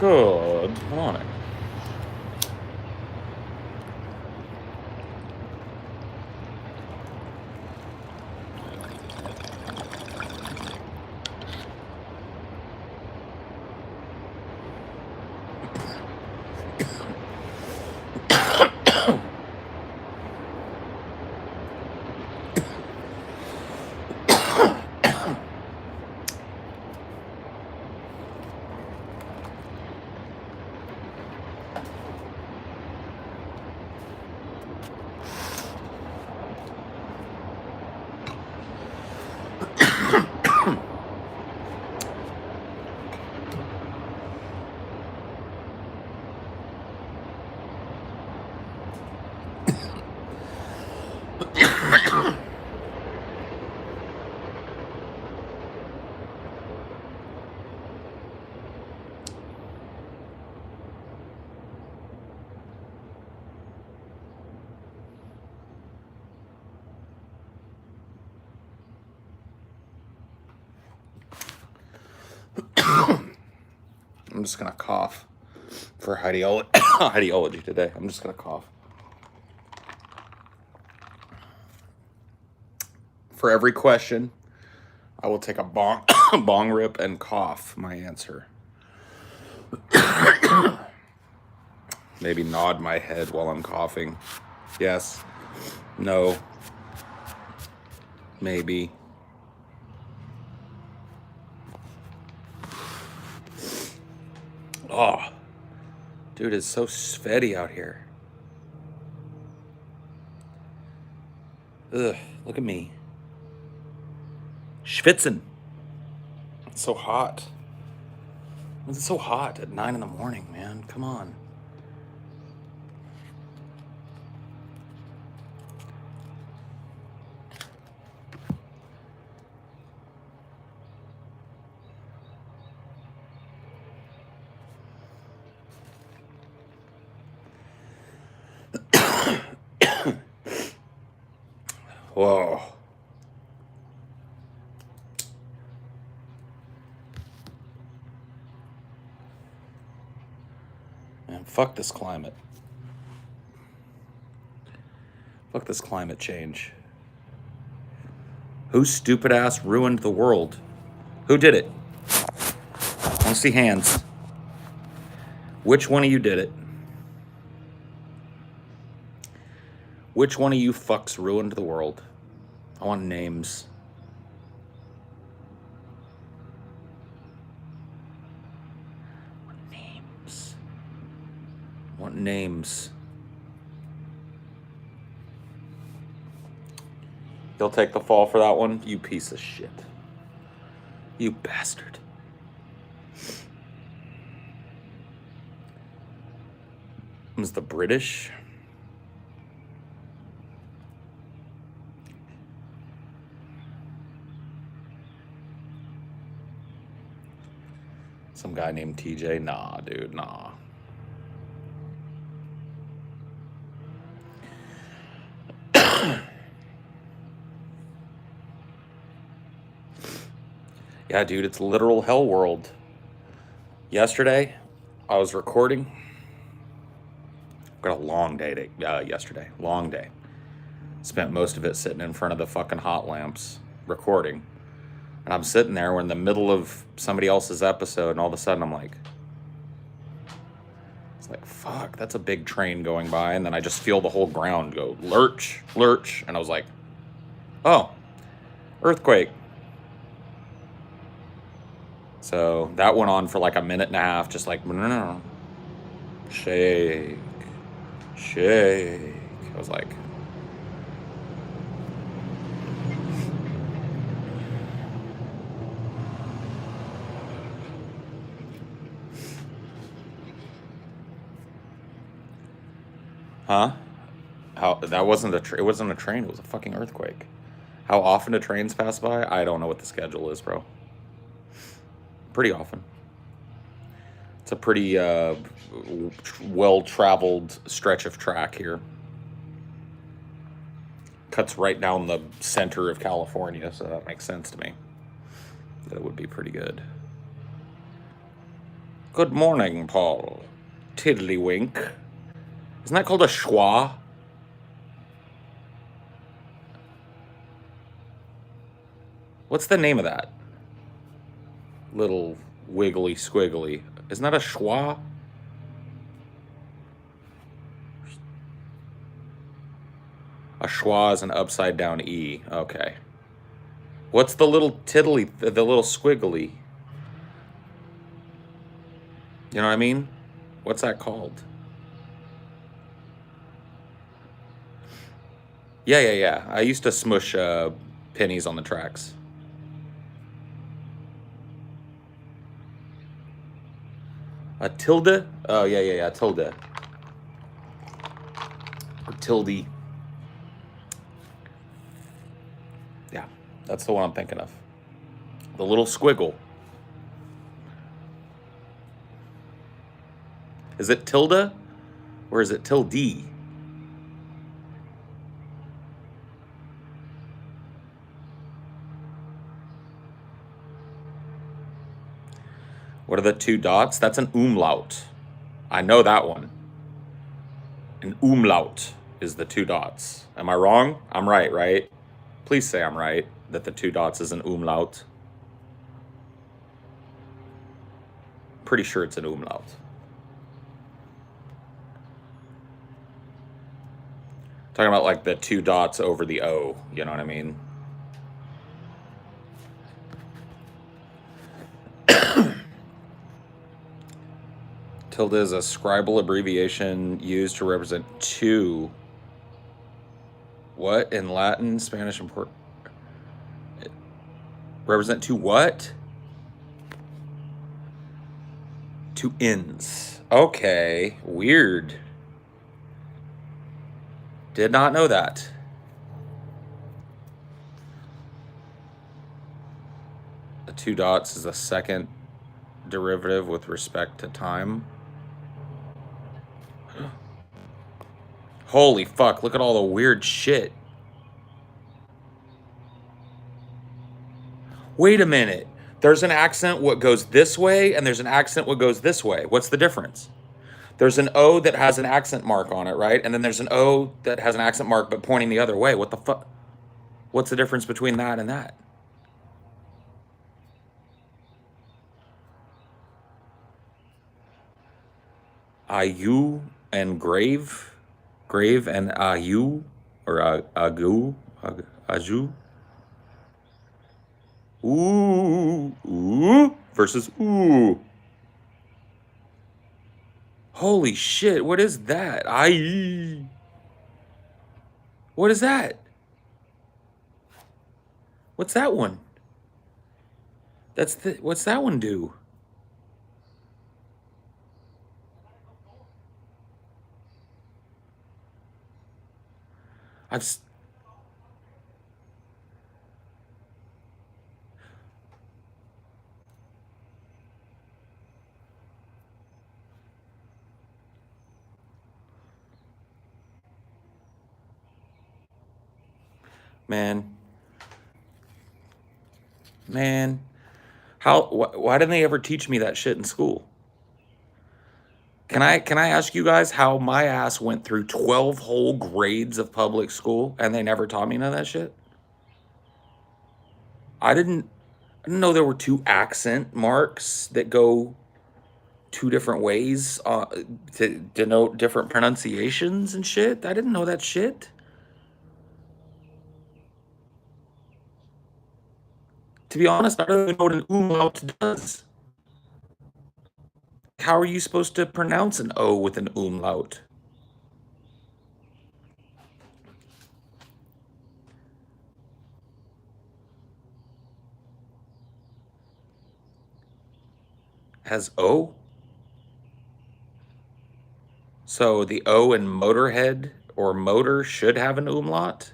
Good morning. I'm just gonna cough for Hypnosis today. I'm just gonna cough. For every question, I will take a bong rip and cough my answer. Maybe nod my head while I'm coughing. Yes. No. Maybe. Oh, dude, it's so sweaty out here. Ugh, look at me. Schwitzen. It's so hot. It's so hot at 9 in the morning, man. Come on. Whoa. Man, fuck this climate. Fuck this climate change. Whose stupid ass ruined the world? Who did it? I want to see hands. Which one of you did it? Which one of you fucks ruined the world? I want names. I want names. You'll take the fall for that one? You piece of shit. You bastard. It was the British. Some guy named TJ. Nah, dude, nah. Yeah, dude, it's literal hell world. Yesterday, I was recording. Got a long day yesterday. Long day. Spent most of it sitting in front of the fucking hot lamps recording. And I'm sitting there, we're in the middle of somebody else's episode, and all of a sudden I'm like, it's like, fuck, that's a big train going by. And then I just feel the whole ground go lurch, lurch. And I was like, oh, earthquake. So that went on for like a minute and a half, just like, shake, shake. I was like, huh? How that wasn't it wasn't a train, it was a fucking earthquake. How often do trains pass by? I don't know what the schedule is, bro. Pretty often. It's a pretty well-traveled stretch of track here. Cuts right down the center of California, so that makes sense to me. That would be pretty good. Good morning, Paul. Tiddlywink. Isn't that called a schwa? What's the name of that? Little wiggly squiggly. Isn't that a schwa? A schwa is an upside down E. Okay. What's the little tiddly, the little squiggly? You know what I mean? What's that called? Yeah. I used to smush pennies on the tracks. A tilde? Oh, yeah. Tilde. Or tilde. Yeah, that's the one I'm thinking of. The little squiggle. Is it tilde? Or is it tilde? What are the two dots? That's an umlaut. I know that one. An umlaut is the two dots. Am I wrong? I'm right? Please say I'm right, that the two dots is an umlaut. Pretty sure it's an umlaut. Talking about like the two dots over the O, you know what I mean? Tilde is a scribal abbreviation used to represent two. What in Latin, Spanish, and represent two what? Two ends. Okay, weird. Did not know that. The two dots is the second derivative with respect to time. Holy fuck, look at all the weird shit. Wait a minute. There's an accent what goes this way, and there's an accent what goes this way. What's the difference? There's an O that has an accent mark on it, right? And then there's an O that has an accent mark but pointing the other way. What the fuck? What's the difference between that and that? Ayu and grave? Grave and ayu? Or agu? Aju? Ooh versus ooh. Holy shit, what is that? What is that? What's that one? What's that one do? Man, why didn't they ever teach me that shit in school? Can I ask you guys how my ass went through 12 whole grades of public school and they never taught me none of that shit? I didn't know there were two accent marks that go two different ways to denote different pronunciations and shit. I didn't know that shit. To be honest, I don't even know what an umlaut does. How are you supposed to pronounce an O with an umlaut? Has O? So the O in Motorhead or motor should have an umlaut?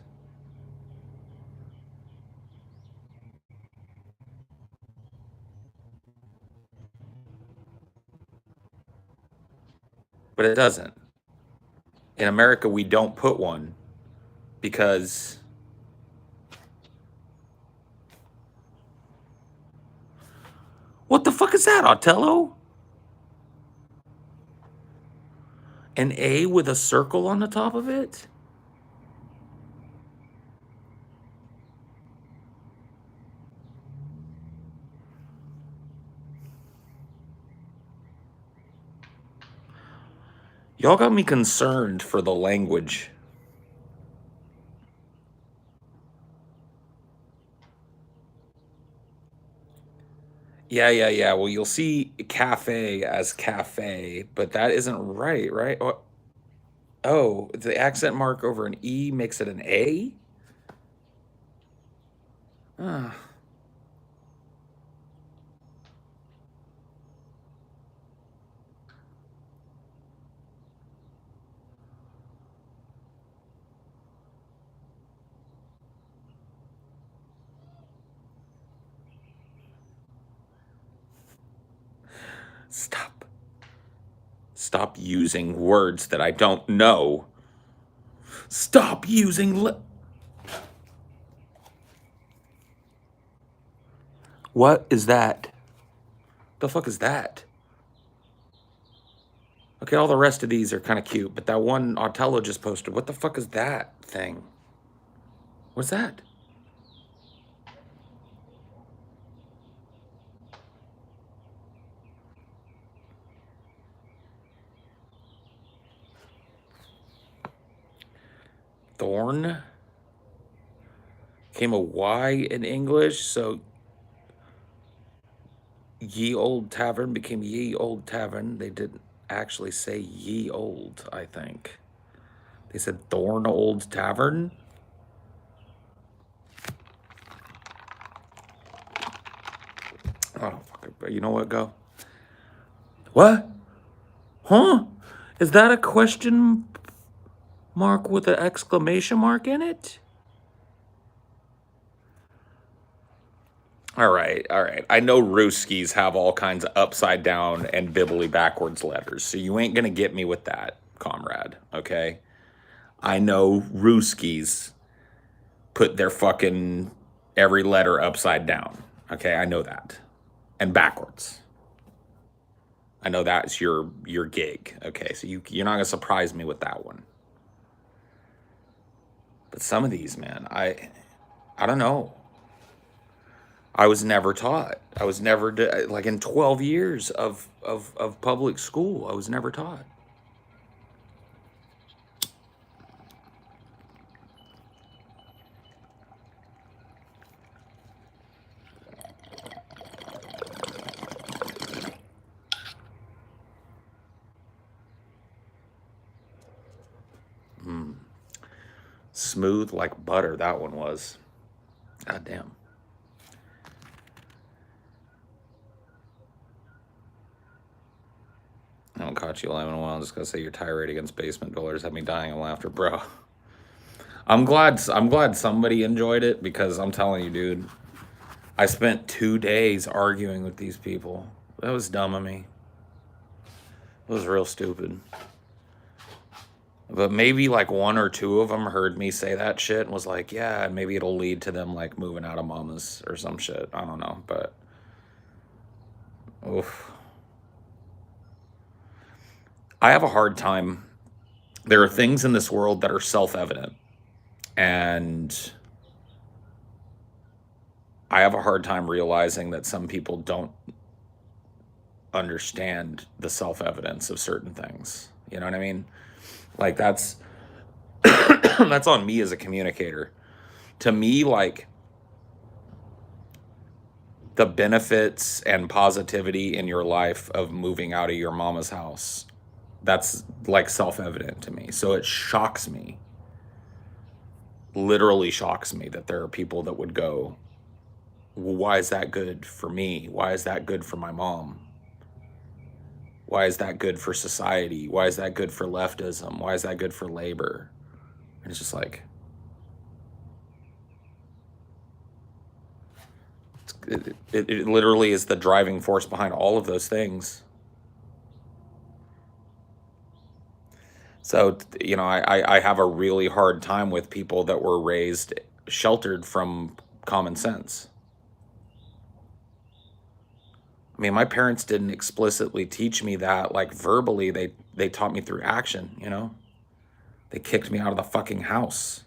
But it doesn't. In America, we don't put one because what the fuck is that, Otello? An A with a circle on the top of it? Y'all got me concerned for the language. Yeah. Well, you'll see cafe as cafe, but that isn't right, right? Oh, the accent mark over an E makes it an A? Ah, stop. Stop using words that I don't know. Stop using What is that? The fuck is that? Okay, all the rest of these are kind of cute, but that one Otello just posted, what the fuck is that thing? What's that? Thorn? Came a Y in English, so Ye Old Tavern became Ye Old Tavern. They didn't actually say Ye Old, I think. They said Thorn Old Tavern. Oh, fuck it. You know what, go? What? Huh? Is that a question mark with an exclamation mark in it? All right. I know Ruskies have all kinds of upside down and bibbly backwards letters, so you ain't gonna get me with that, comrade, okay? I know Ruskies put their fucking every letter upside down, okay? I know that. And backwards. I know that's your gig, okay? So you're not gonna surprise me with that one. But some of these, man, I don't know. I was never taught. I was never like in 12 years of public school, I was never taught. Smooth like butter, that one was. God damn. I haven't caught you live in a while. I'm just gonna say your tirade against basement dwellers had me dying of laughter, bro. I'm glad somebody enjoyed it, because I'm telling you, dude, I spent 2 days arguing with these people. That was dumb of me. It was real stupid. But maybe like one or two of them heard me say that shit and was like, yeah, maybe it'll lead to them like moving out of mama's or some shit. I don't know, but oof. I have a hard time. There are things in this world that are self-evident, and I have a hard time realizing that some people don't understand the self-evidence of certain things. You know what I mean? Like that's that's on me as a communicator. To me, like the benefits and positivity in your life of moving out of your mama's house, that's like self-evident to me. So it shocks me, literally shocks me, that there are people that would go, well, why is that good for me? Why is that good for my mom? Why is that good for society? Why is that good for leftism? Why is that good for labor? And it's just like, it literally is the driving force behind all of those things. So, you know, I have a really hard time with people that were raised sheltered from common sense. I mean, my parents didn't explicitly teach me that, like verbally. They taught me through action, you know? They kicked me out of the fucking house.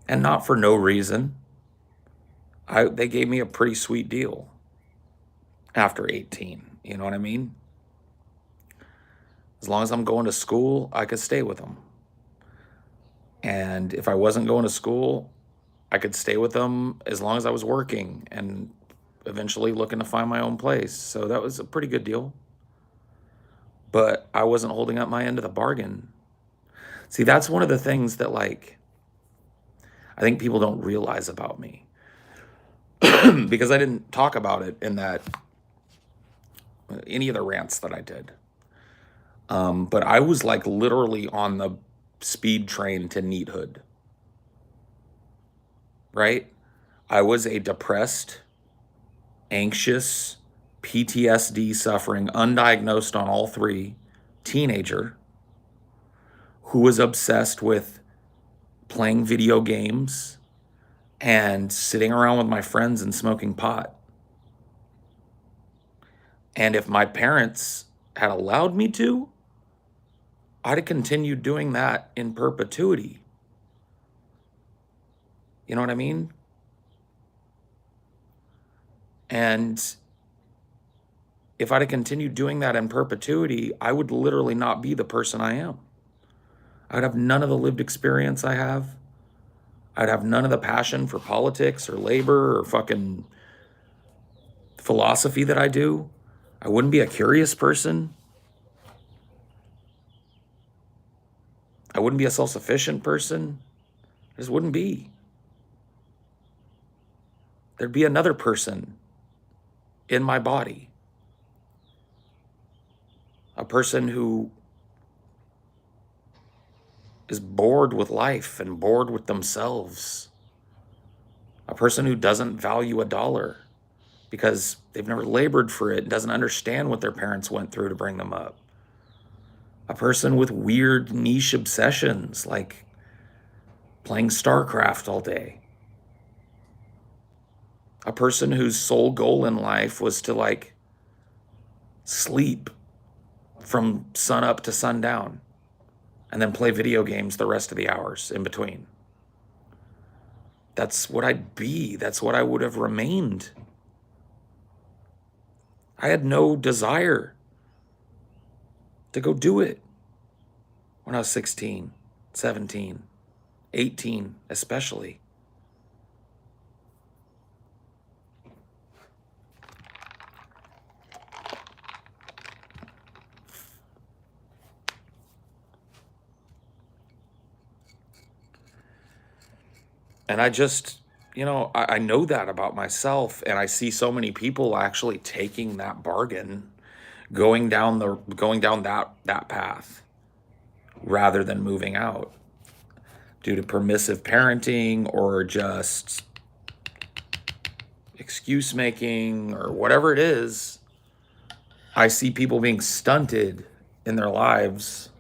And not for no reason. They gave me a pretty sweet deal after 18, you know what I mean? As long as I'm going to school, I could stay with them. And if I wasn't going to school, I could stay with them as long as I was working and eventually looking to find my own place. So that was a pretty good deal. But I wasn't holding up my end of the bargain. See, that's one of the things that, like, I think people don't realize about me. Because I didn't talk about it in any of the rants that I did. But I was like literally on the speed train to NEET-Hood. Right? I was a depressed, anxious, PTSD suffering, undiagnosed on all three, teenager who was obsessed with playing video games and sitting around with my friends and smoking pot. And if my parents had allowed me to, I'd have continued doing that in perpetuity. You know what I mean? And if I'd have continued doing that in perpetuity, I would literally not be the person I am. I'd have none of the lived experience I have. I'd have none of the passion for politics or labor or fucking philosophy that I do. I wouldn't be a curious person. I wouldn't be a self-sufficient person. I just wouldn't be. There'd be another person in my body. A person who is bored with life and bored with themselves. A person who doesn't value a dollar because they've never labored for it and doesn't understand what their parents went through to bring them up. A person with weird niche obsessions like playing StarCraft all day. A person whose sole goal in life was to like sleep from sun up to sundown and then play video games the rest of the hours in between. That's what I'd be. That's what I would have remained. I had no desire to go do it when I was 16, 17, 18, especially. And I just, I know that about myself, and I see so many people actually taking that bargain, going down that path rather than moving out due to permissive parenting or just excuse making or whatever it is. I see people being stunted in their lives.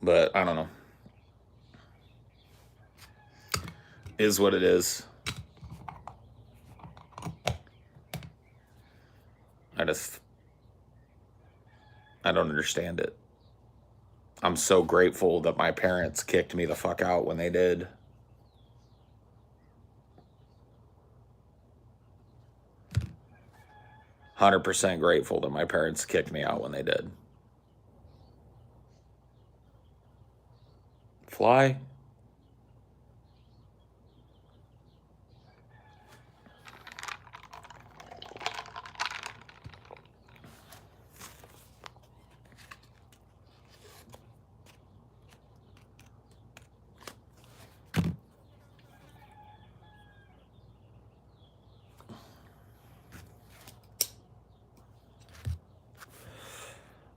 But I don't know. Is what it is. I don't understand it. I'm so grateful that my parents kicked me the fuck out when they did. %100% grateful that my parents kicked me out when they did. Fly.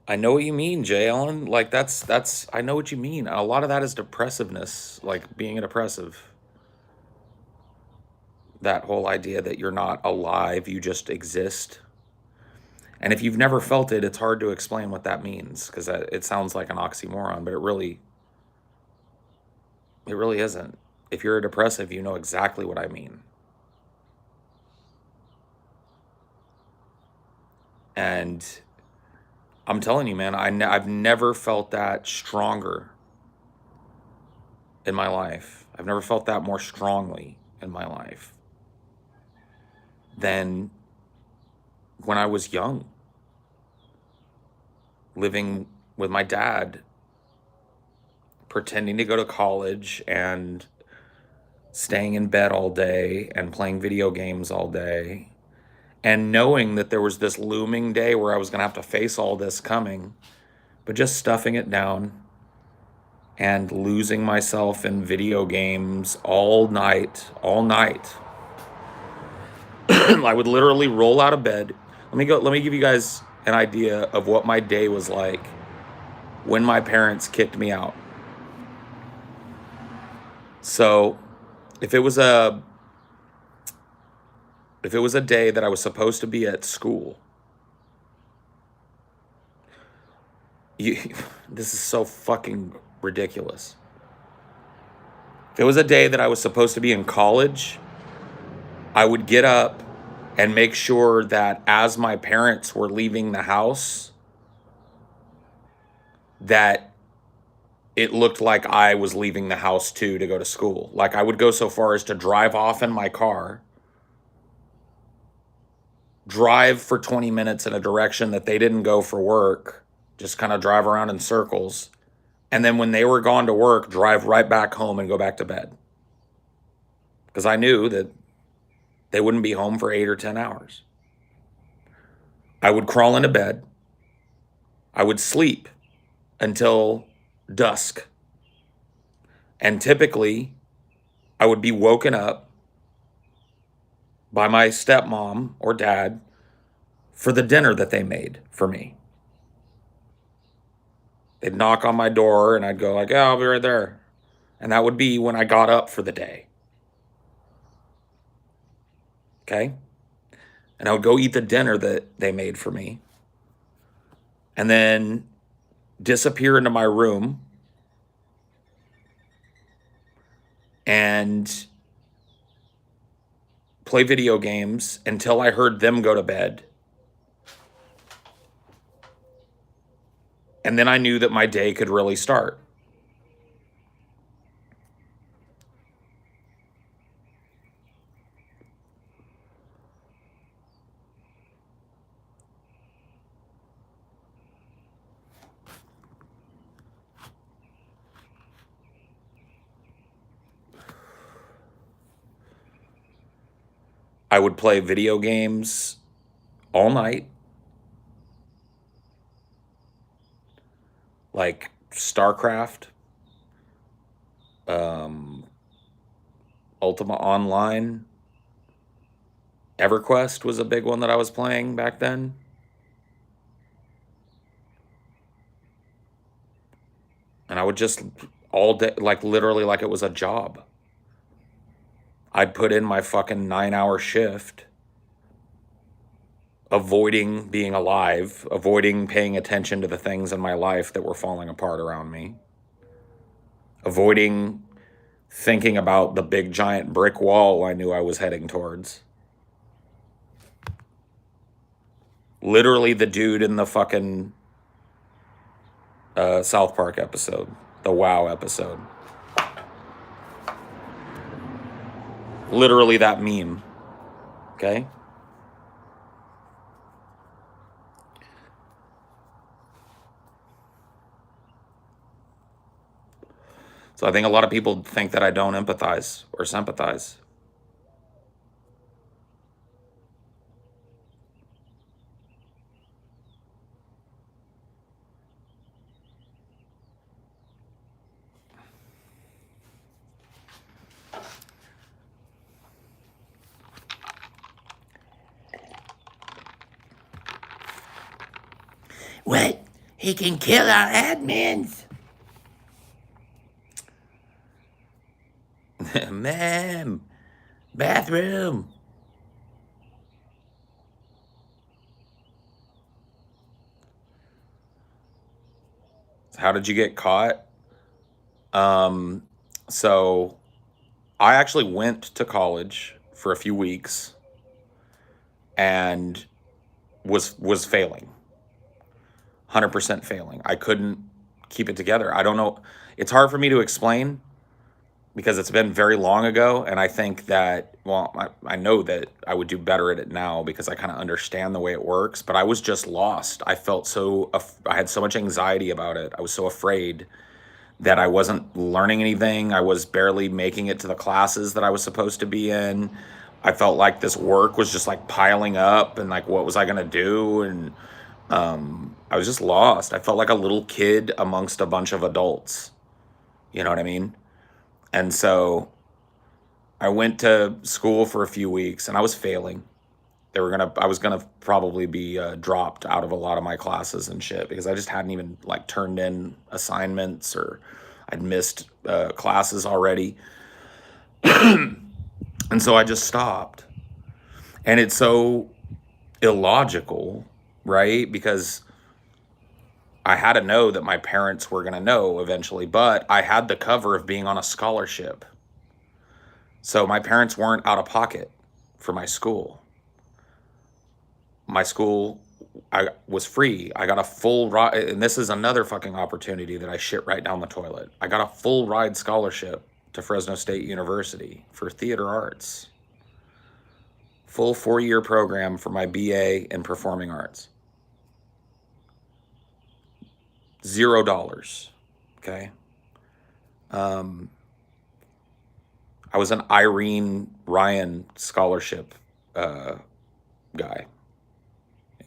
I know what you mean, Jay Ellen. Like that's I know what you mean. A lot of that is depressiveness, like being a depressive. That whole idea that you're not alive, you just exist. And if you've never felt it, it's hard to explain what that means, because it sounds like an oxymoron, but it really isn't. If you're a depressive, you know exactly what I mean. And I'm telling you, man, I've never felt that stronger in my life. I've never felt that more strongly in my life than when I was young, living with my dad, pretending to go to college and staying in bed all day and playing video games all day, and knowing that there was this looming day where I was going to have to face all this coming, but just stuffing it down and losing myself in video games all night. I would literally roll out of bed. Let me give you guys an idea of what my day was like when my parents kicked me out. So, if it was a day that I was supposed to be at school, this is so fucking ridiculous. If it was a day that I was supposed to be in college, I would get up and make sure that as my parents were leaving the house, that it looked like I was leaving the house too to go to school. Like, I would go so far as to drive off in my car, drive for 20 minutes in a direction that they didn't go for work, just kind of drive around in circles. And then when they were gone to work, drive right back home and go back to bed. Because I knew that they wouldn't be home for 8 or 10 hours. I would crawl into bed. I would sleep until dusk. And typically, I would be woken up by my stepmom or dad for the dinner that they made for me. They'd knock on my door and I'd go like, yeah, I'll be right there. And that would be when I got up for the day. Okay? And I would go eat the dinner that they made for me. And then disappear into my room and play video games until I heard them go to bed. And then I knew that my day could really start. I would play video games all night, like StarCraft, Ultima Online, EverQuest was a big one that I was playing back then. And I would just all day, like literally like it was a job. I'd put in my fucking 9-hour shift, avoiding being alive, avoiding paying attention to the things in my life that were falling apart around me, avoiding thinking about the big giant brick wall I knew I was heading towards. Literally the dude in the fucking South Park episode, the WoW episode. Literally that meme. Okay? So I think a lot of people think that I don't empathize or sympathize. What? He can kill our admins. Ma'am, bathroom. How did you get caught? So I actually went to college for a few weeks and was failing. 100% failing. I couldn't keep it together. I don't know. It's hard for me to explain because it's been very long ago. And I think that, well, I know that I would do better at it now because I kind of understand the way it works, but I was just lost. I felt I had so much anxiety about it. I was so afraid that I wasn't learning anything. I was barely making it to the classes that I was supposed to be in. I felt like this work was just like piling up and like, what was I going to do? And I was just lost. I felt like a little kid amongst a bunch of adults. You know what I mean? And so I went to school for a few weeks and I was failing. I was gonna probably be dropped out of a lot of my classes and shit because I just hadn't even like turned in assignments or I'd missed classes already. And so I just stopped. And it's so illogical, right? Because I had to know that my parents were going to know eventually, but I had the cover of being on a scholarship. So my parents weren't out of pocket for my school. My school, I was free. I got a full ride, and this is another fucking opportunity that I shit right down the toilet. I got a full ride scholarship to Fresno State University for theater arts. Full 4-year program for my BA in performing arts. $0. Okay. I was an Irene Ryan scholarship guy.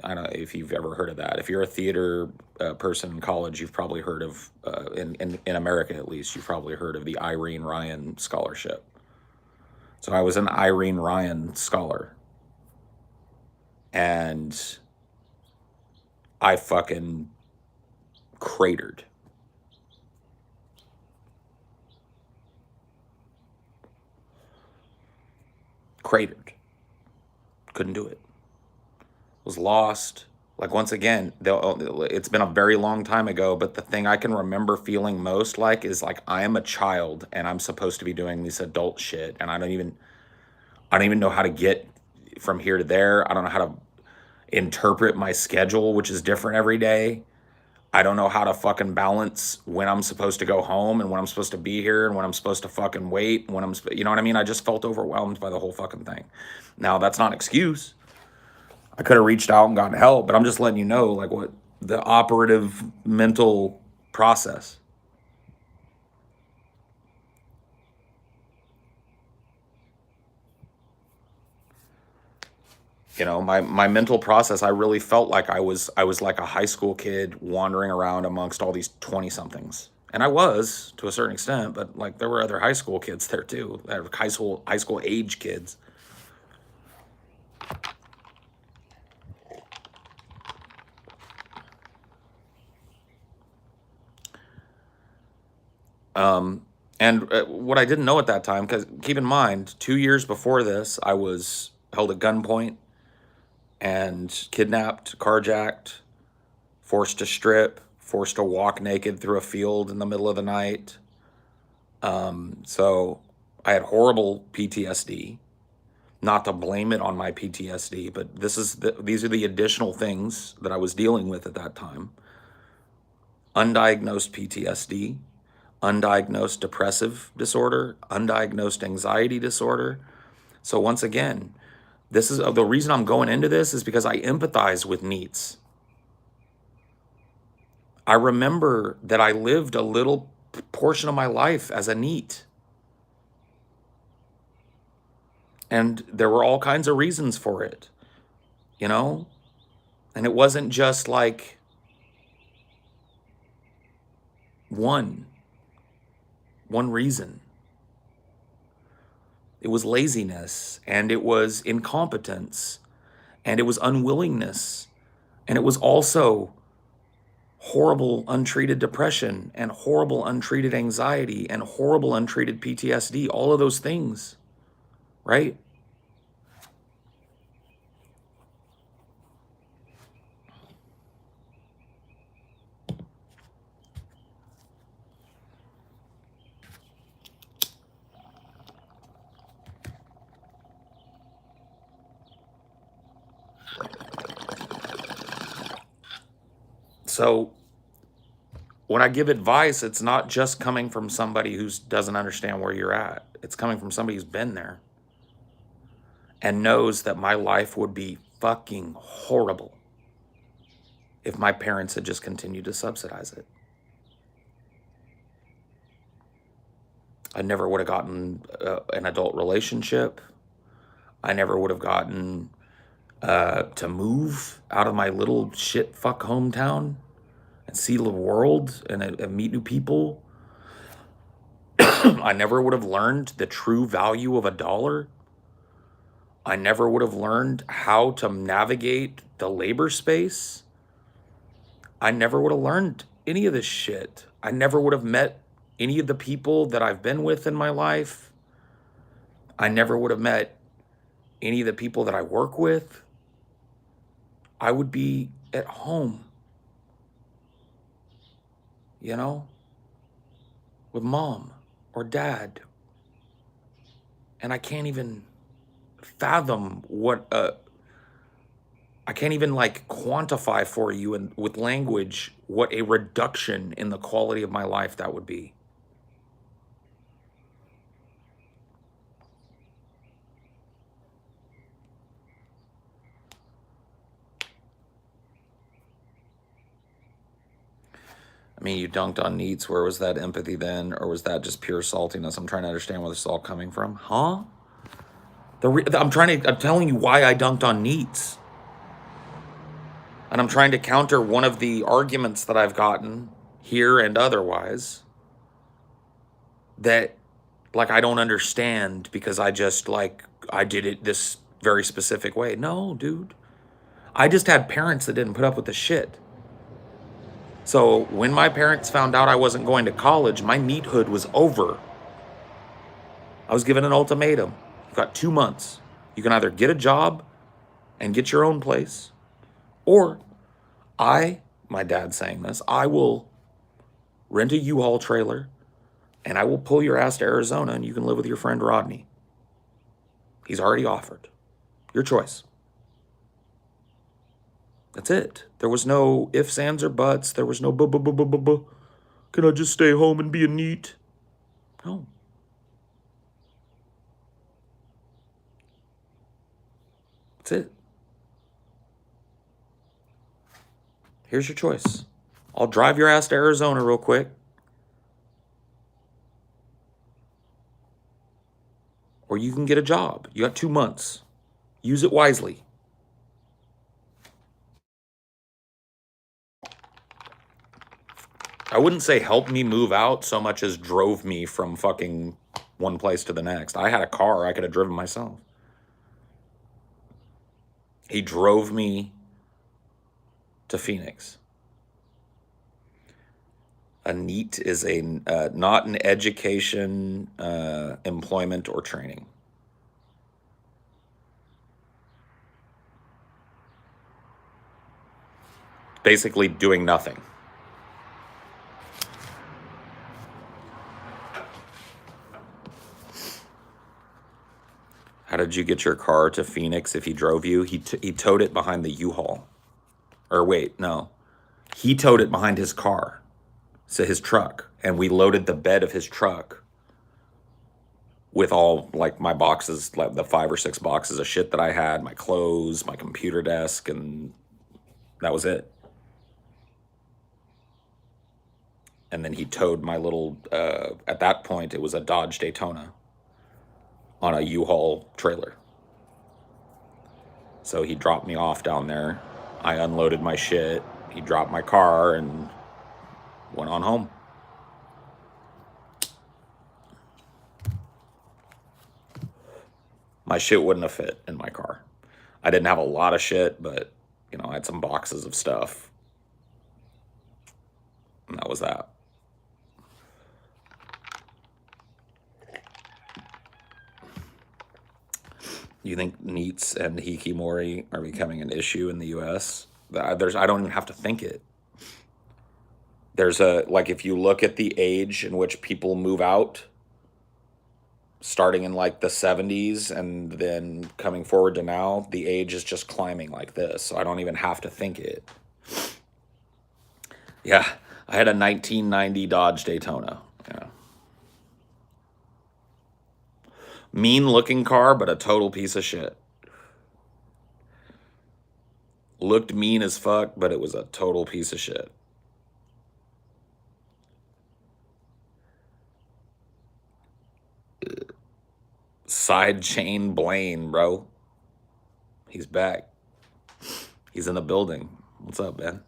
I don't know if you've ever heard of that. If you're a theater person in college, you've probably heard of, in America at least, you've probably heard of the Irene Ryan scholarship. So I was an Irene Ryan scholar. And I fucking cratered. Couldn't do it. Was lost. Like, once again, it's been a very long time ago, but the thing I can remember feeling most like is like I am a child and I'm supposed to be doing this adult shit, and I don't even know how to get from here to there. I don't know how to interpret my schedule, which is different every day. I don't know how to fucking balance when I'm supposed to go home and when I'm supposed to be here and when I'm supposed to fucking wait and when you know what I mean? I just felt overwhelmed by the whole fucking thing. Now, that's not an excuse. I could have reached out and gotten help, but I'm just letting you know, like, what the operative mental process. You know, my mental process, I really felt like I was like a high school kid wandering around amongst all these 20 somethings. And I was to a certain extent, but like there were other high school kids there too. High school age kids. And what I didn't know at that time, because keep in mind, 2 years before this, I was held at gunpoint and kidnapped, carjacked, forced to strip, forced to walk naked through a field in the middle of the night. So I had horrible PTSD. Not to blame it on my PTSD, but these are the additional things that I was dealing with at that time. Undiagnosed PTSD, undiagnosed depressive disorder, undiagnosed anxiety disorder. So once again, this is the reason I'm going into this is because I empathize with NEETs. I remember that I lived a little portion of my life as a NEET. And there were all kinds of reasons for it, you know? And it wasn't just like one reason. It was laziness, and it was incompetence, and it was unwillingness, and it was also horrible untreated depression and horrible untreated anxiety and horrible untreated PTSD, all of those things, right? So when I give advice, it's not just coming from somebody who doesn't understand where you're at. It's coming from somebody who's been there and knows that my life would be fucking horrible if my parents had just continued to subsidize it. I never would have gotten an adult relationship. I never would have gotten to move out of my little shit fuck hometown and see the world and meet new people. I never would have learned the true value of a dollar. I never would have learned how to navigate the labor space. I never would have learned any of this shit. I never would have met any of the people that I've been with in my life. I never would have met any of the people that I work with. I would be at home, you know, with mom or dad. And I can't even fathom what I can't even like quantify for you and with language what a reduction in the quality of my life that would be. I mean, you dunked on NEETs. Where was that empathy then? Or was that just pure saltiness? I'm trying to understand where this is all coming from. Huh? I'm telling you why I dunked on NEETs. And I'm trying to counter one of the arguments that I've gotten here and otherwise that, like, I don't understand because I just, like, I did it this very specific way. No, dude. I just had parents that didn't put up with the shit. So when my parents found out I wasn't going to college, my NEET-Hood was over. I was given an ultimatum. You've got 2 months. You can either get a job and get your own place, or my dad's saying this, I will rent a U-Haul trailer and I will pull your ass to Arizona and you can live with your friend Rodney. He's already offered. Your choice. That's it. There was no ifs, ands, or buts. There was no can I just stay home and be a NEET? No. That's it. Here's your choice. I'll drive your ass to Arizona real quick. Or you can get a job. You got 2 months. Use it wisely. I wouldn't say helped me move out so much as drove me from fucking one place to the next. I had a car. I could have driven myself. He drove me to Phoenix. A NEET is not an education, employment, or training. Basically doing nothing. How did you get your car to Phoenix if he drove you? He towed it behind the U-Haul. Or wait, no. He towed it behind his car. So his truck. And we loaded the bed of his truck with all, like, my boxes, like the 5 or 6 boxes of shit that I had, my clothes, my computer desk, and that was it. And then he towed my little, at that point, it was a Dodge Daytona on a U-Haul trailer. So he dropped me off down there. I unloaded my shit. He dropped my car and went on home. My shit wouldn't have fit in my car. I didn't have a lot of shit, but, you know, I had some boxes of stuff. And that was that. You think NEETs and hikikomori are becoming an issue in the U.S.? I don't even have to think it. There's if you look at the age in which people move out, starting in like the 70s and then coming forward to now, the age is just climbing like this. So I don't even have to think it. Yeah, I had a 1990 Dodge Daytona. Yeah. Mean looking car, but a total piece of shit. Looked mean as fuck, but it was a total piece of shit. Side chain Blaine, bro. He's back. He's in the building. What's up, man?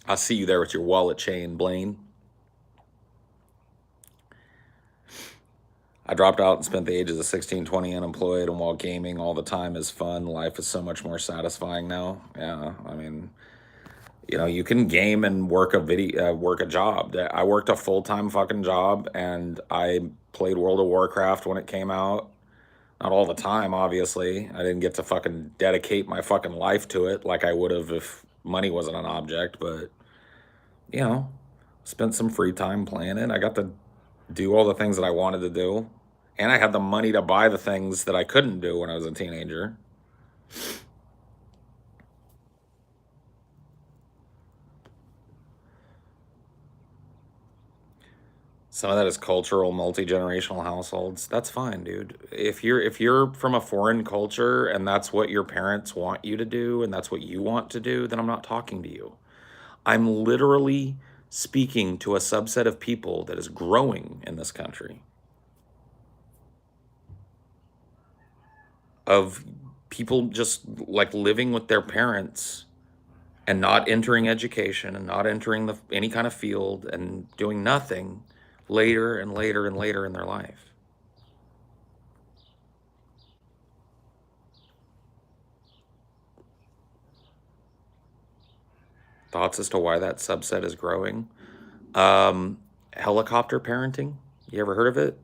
I see you there with your wallet chain, Blaine. I dropped out and spent the ages of 16, 20 unemployed, and while gaming all the time is fun, life is so much more satisfying now. Yeah, I mean, you can game and work a job. I worked a full-time fucking job, and I played World of Warcraft when it came out. Not all the time, obviously. I didn't get to fucking dedicate my fucking life to it like I would have if money wasn't an object, but, spent some free time playing it. I got to do all the things that I wanted to do, and I had the money to buy the things that I couldn't do when I was a teenager. Some of that is cultural, multi-generational households. That's fine, dude. If you're from a foreign culture and that's what your parents want you to do and that's what you want to do, then I'm not talking to you. I'm literally speaking to a subset of people that is growing in this country. Of people just like living with their parents and not entering education and not entering any kind of field and doing nothing later and later and later in their life. Thoughts as to why that subset is growing? Helicopter parenting. You ever heard of it?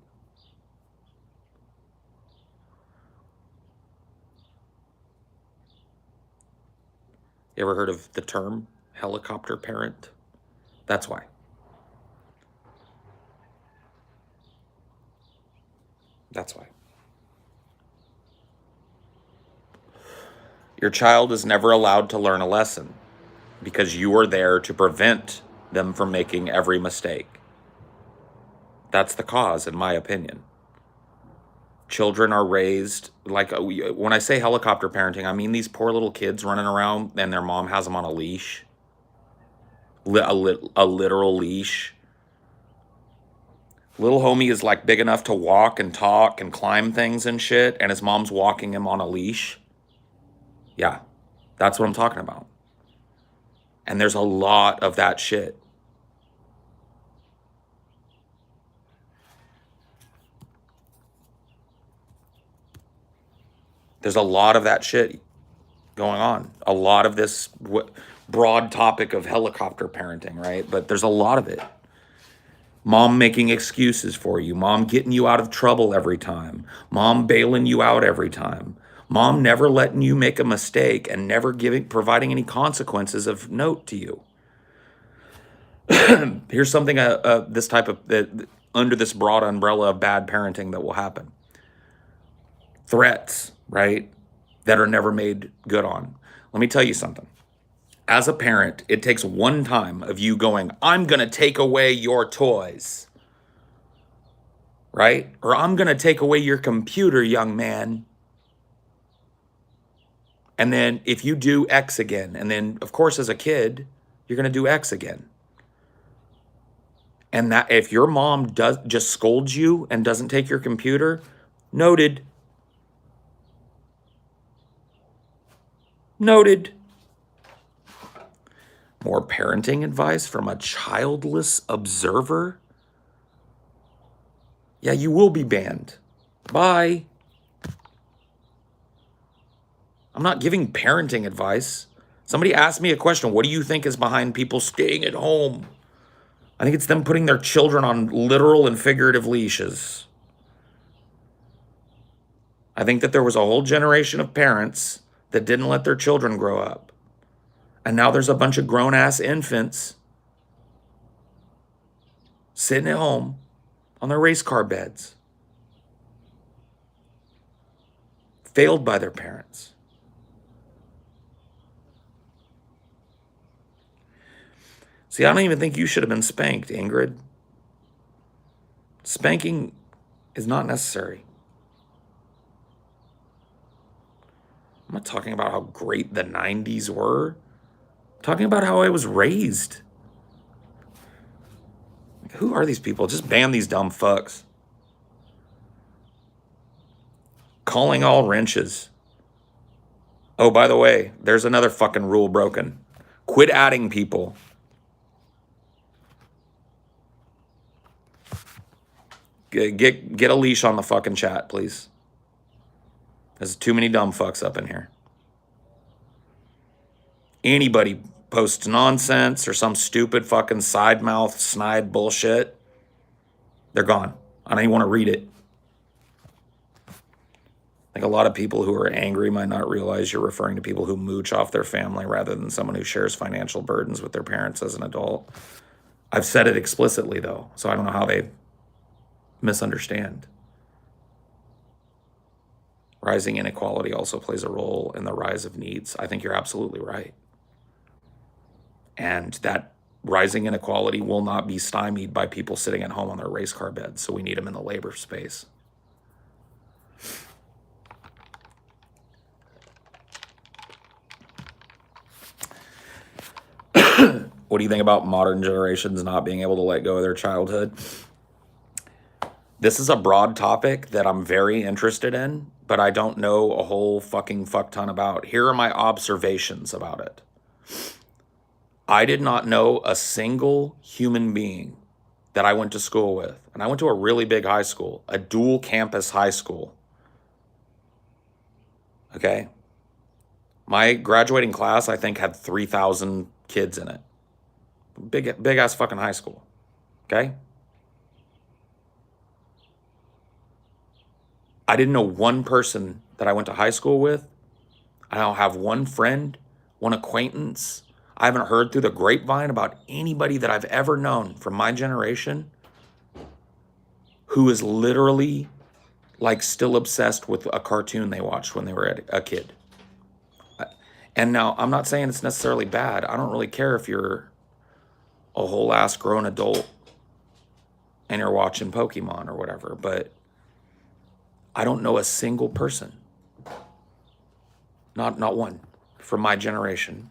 You ever heard of the term helicopter parent? That's why. That's why. Your child is never allowed to learn a lesson because you are there to prevent them from making every mistake. That's the cause, in my opinion. Children are raised, like when I say helicopter parenting, I mean these poor little kids running around and their mom has them on a leash. A literal leash. Little homie is like big enough to walk and talk and climb things and shit, and his mom's walking him on a leash. Yeah, that's what I'm talking about. And there's a lot of that shit. There's a lot of that shit going on. A lot of this broad topic of helicopter parenting, right? But there's a lot of it. Mom making excuses for you. Mom getting you out of trouble every time. Mom bailing you out every time. Mom never letting you make a mistake and never providing any consequences of note to you. Here's something this type of under this broad umbrella of bad parenting that will happen. Threats, right? That are never made good on. Let me tell you something. As a parent, it takes one time of you going, I'm going to take away your toys, right? Or I'm going to take away your computer, young man. And then if you do X again, and then of course as a kid, you're going to do X again. And that if your mom just scolds you and doesn't take your computer, noted. Noted. More parenting advice from a childless observer? Yeah, you will be banned. Bye. I'm not giving parenting advice. Somebody asked me a question, what do you think is behind people staying at home? I think it's them putting their children on literal and figurative leashes. I think that there was a whole generation of parents that didn't let their children grow up. And now there's a bunch of grown-ass infants sitting at home on their race car beds, failed by their parents. See, I don't even think you should have been spanked, Ingrid. Spanking is not necessary. I'm not talking about how great the 90s were. I'm talking about how I was raised. Like, who are these people? Just ban these dumb fucks. Calling all wrenches. Oh, by the way, there's another fucking rule broken. Quit adding people. Get a leash on the fucking chat, please. There's too many dumb fucks up in here. Anybody posts nonsense or some stupid fucking side mouth snide bullshit, they're gone. I don't even want to read it. I think a lot of people who are angry might not realize you're referring to people who mooch off their family rather than someone who shares financial burdens with their parents as an adult. I've said it explicitly, though, so I don't know how they misunderstand. Rising inequality also plays a role in the rise of needs. I think you're absolutely right. And that rising inequality will not be stymied by people sitting at home on their race car beds, so we need them in the labor space. What do you think about modern generations not being able to let go of their childhood? This is a broad topic that I'm very interested in, but I don't know a whole fucking fuck ton about. Here are my observations about it. I did not know a single human being that I went to school with. And I went to a really big high school, a dual campus high school. Okay? My graduating class, I think, had 3,000 kids in it. Big ass fucking high school. Okay? I didn't know one person that I went to high school with. I don't have one friend, one acquaintance. I haven't heard through the grapevine about anybody that I've ever known from my generation who is literally like still obsessed with a cartoon they watched when they were a kid. And now I'm not saying it's necessarily bad. I don't really care if you're a whole ass grown adult and you're watching Pokemon or whatever, but I don't know a single person, not one, from my generation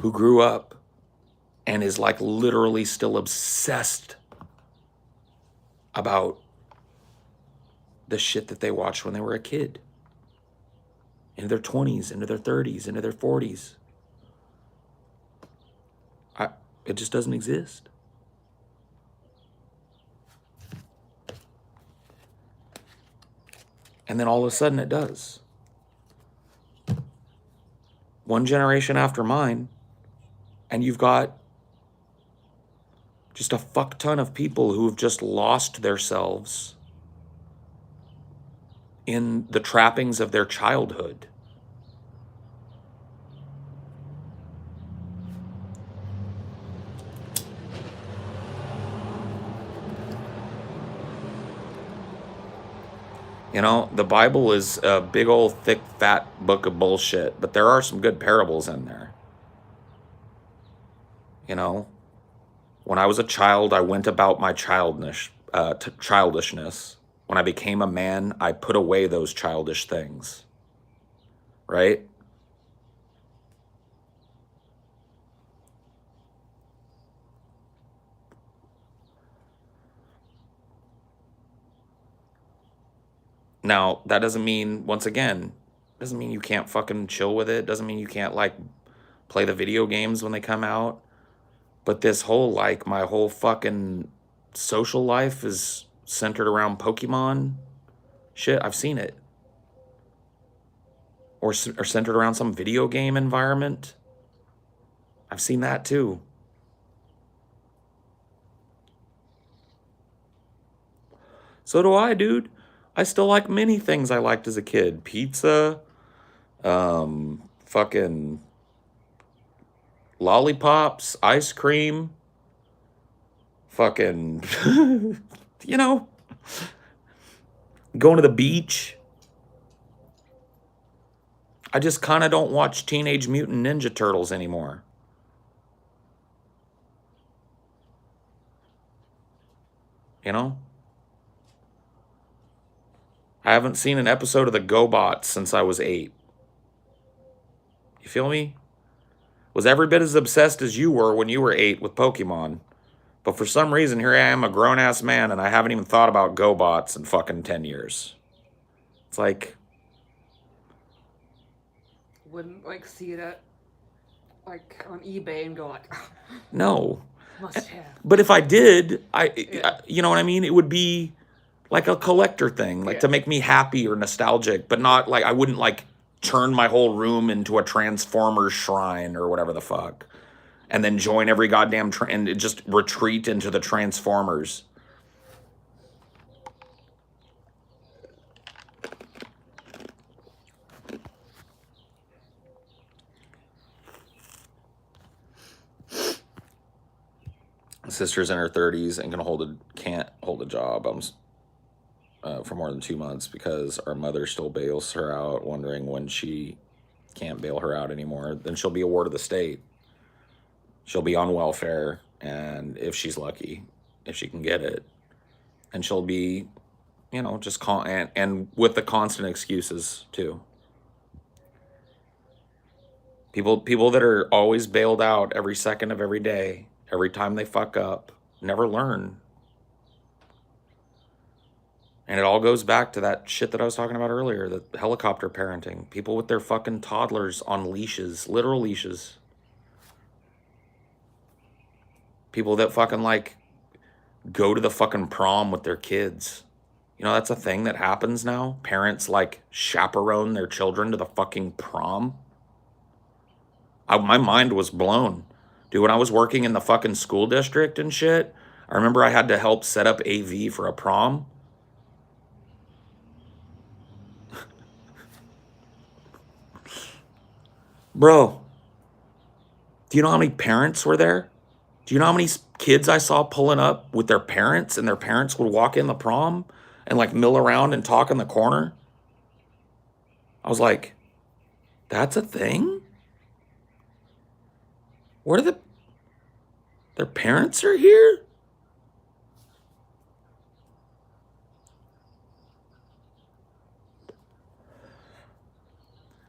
who grew up and is like literally still obsessed about the shit that they watched when they were a kid, into their 20s, into their 30s, into their 40s. It just doesn't exist. And then all of a sudden it does. One generation after mine, and you've got just a fuck ton of people who have just lost themselves in the trappings of their childhood. You know, the Bible is a big old thick fat book of bullshit, but there are some good parables in there. You know, when I was a child, I went about my childishness. When I became a man, I put away those childish things. Right? Now, that doesn't mean, once again, doesn't mean you can't fucking chill with it. Doesn't mean you can't, like, play the video games when they come out. But this whole, like, my whole fucking social life is centered around Pokemon shit. I've seen it. or centered around some video game environment. I've seen that too. So do I, dude. I still like many things I liked as a kid. Pizza, fucking lollipops, ice cream, fucking, you know, going to the beach. I just kind of don't watch Teenage Mutant Ninja Turtles anymore. You know? I haven't seen an episode of the GoBots since I was 8. You feel me? Was every bit as obsessed as you were when you were 8 with Pokemon. But for some reason, here I am, a grown-ass man, and I haven't even thought about GoBots in fucking 10 years. It's like... Wouldn't, like, see it at, like, on eBay and go, like... No. Must have. But if I did, you know what I mean? It would be like a collector thing, like to make me happy or nostalgic, but not like I wouldn't like turn my whole room into a Transformers shrine or whatever the fuck, and then join every goddamn and just retreat into the Transformers. Sister's in her 30s and can't hold a job for more than 2 months because our mother still bails her out, wondering when she can't bail her out anymore, then she'll be a ward of the state. She'll be on welfare, and if she's lucky, if she can get it, and she'll be, you know, just and with the constant excuses too. People that are always bailed out every second of every day. Every time they fuck up, never learn. And it all goes back to that shit that I was talking about earlier, the helicopter parenting. People with their fucking toddlers on leashes, literal leashes. People that fucking like go to the fucking prom with their kids. You know, that's a thing that happens now. Parents like chaperone their children to the fucking prom. My mind was blown. Dude, when I was working in the fucking school district and shit, I remember I had to help set up AV for a prom. Bro, do you know how many parents were there? Do you know how many kids I saw pulling up with their parents, and their parents would walk in the prom and like mill around and talk in the corner? I was like, that's a thing? What are their parents are here?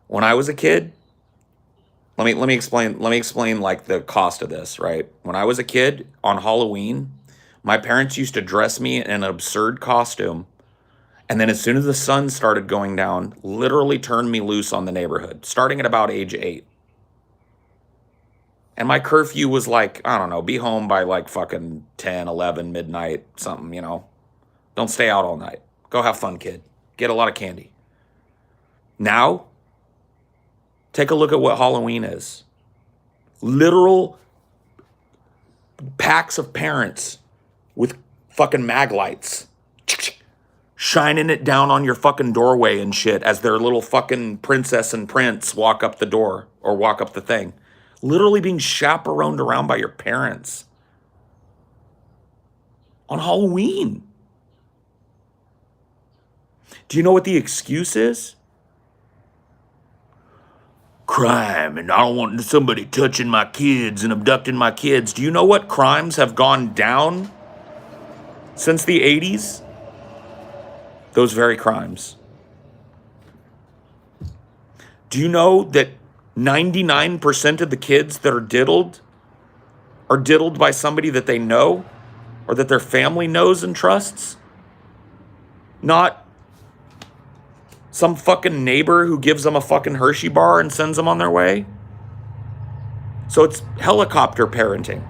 When I was a kid, let me explain like the cost of this, right? When I was a kid on Halloween, my parents used to dress me in an absurd costume, and then as soon as the sun started going down, literally turned me loose on the neighborhood, starting at about age 8. And my curfew was like, I don't know, be home by like fucking 10, 11, midnight, something, you know. Don't stay out all night. Go have fun, kid. Get a lot of candy. Now, take a look at what Halloween is. Literal packs of parents with fucking mag lights shining it down on your fucking doorway and shit as their little fucking princess and prince walk up the door or walk up the thing. Literally being chaperoned around by your parents on Halloween. Do you know what the excuse is? Crime, and I don't want somebody touching my kids and abducting my kids. Do you know what crimes have gone down since the 80s? Those very crimes. Do you know that 99% of the kids that are diddled by somebody that they know or that their family knows and trusts? Not some fucking neighbor who gives them a fucking Hershey bar and sends them on their way. So it's helicopter parenting.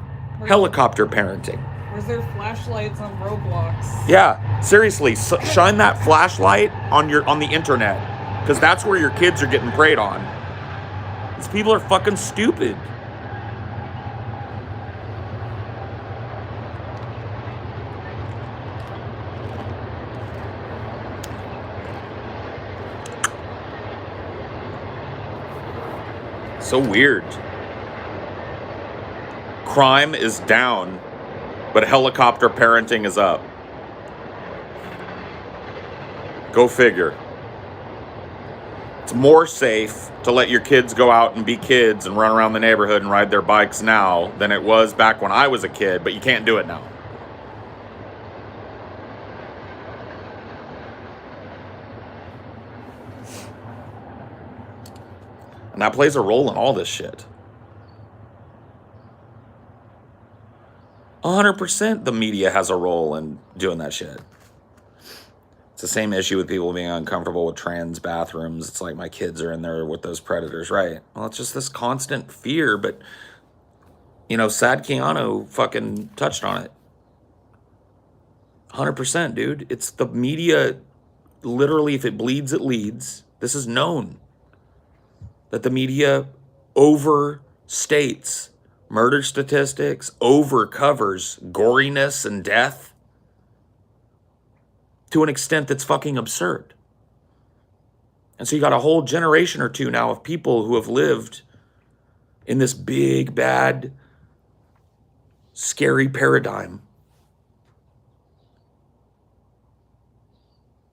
Helicopter parenting. Where's their flashlights on Roblox? Yeah, seriously, shine that flashlight on the internet. Because that's where your kids are getting preyed on. These people are fucking stupid. So weird. Crime is down, but helicopter parenting is up. Go figure. It's more safe to let your kids go out and be kids and run around the neighborhood and ride their bikes now than it was back when I was a kid, but you can't do it now. And that plays a role in all this shit. 100% the media has a role in doing that shit. It's the same issue with people being uncomfortable with trans bathrooms. It's like my kids are in there with those predators, right? Well, it's just this constant fear, but, you know, Sad Keanu fucking touched on it. 100%, dude. It's the media, literally, if it bleeds, it leads. This is known. That the media overstates murder statistics, overcovers goriness and death to an extent that's fucking absurd. And so you got a whole generation or two now of people who have lived in this big, bad, scary paradigm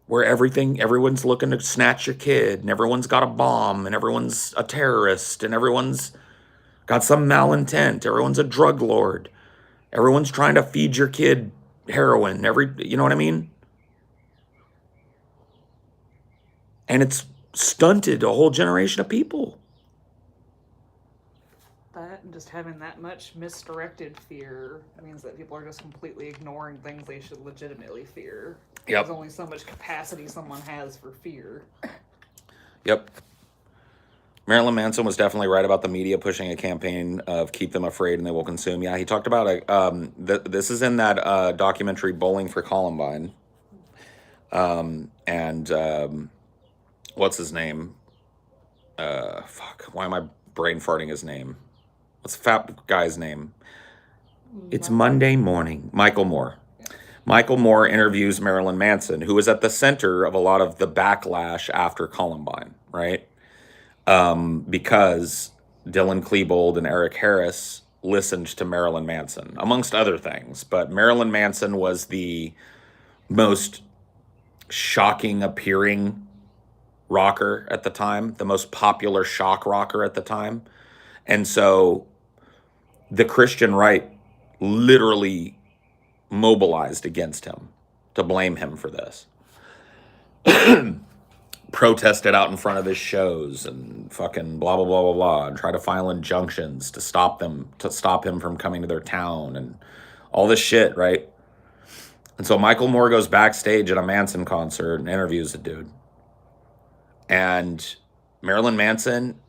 where everyone's looking to snatch your kid, and everyone's got a bomb, and everyone's a terrorist, and everyone's got some malintent, everyone's a drug lord, everyone's trying to feed your kid heroin, you know what I mean? And it's stunted a whole generation of people. That and just having that much misdirected fear means that people are just completely ignoring things they should legitimately fear. Yep. There's only so much capacity someone has for fear. Yep. Marilyn Manson was definitely right about the media pushing a campaign of keep them afraid and they will consume. Yeah, he talked about this is in that documentary Bowling for Columbine. What's his name? Why am I brain farting his name? What's the fat guy's name? It's Monday morning. Michael Moore. Michael Moore interviews Marilyn Manson, who was at the center of a lot of the backlash after Columbine, right? Because Dylan Klebold and Eric Harris listened to Marilyn Manson, amongst other things. But Marilyn Manson was the most shocking appearing rocker at the time, the most popular shock rocker at the time. And so the Christian right literally mobilized against him to blame him for this. Protested out in front of his shows and fucking blah, blah, blah, blah, blah, and try to file injunctions to stop him from coming to their town and all this shit, right? And so Michael Moore goes backstage at a Manson concert and interviews the dude. And Marilyn Manson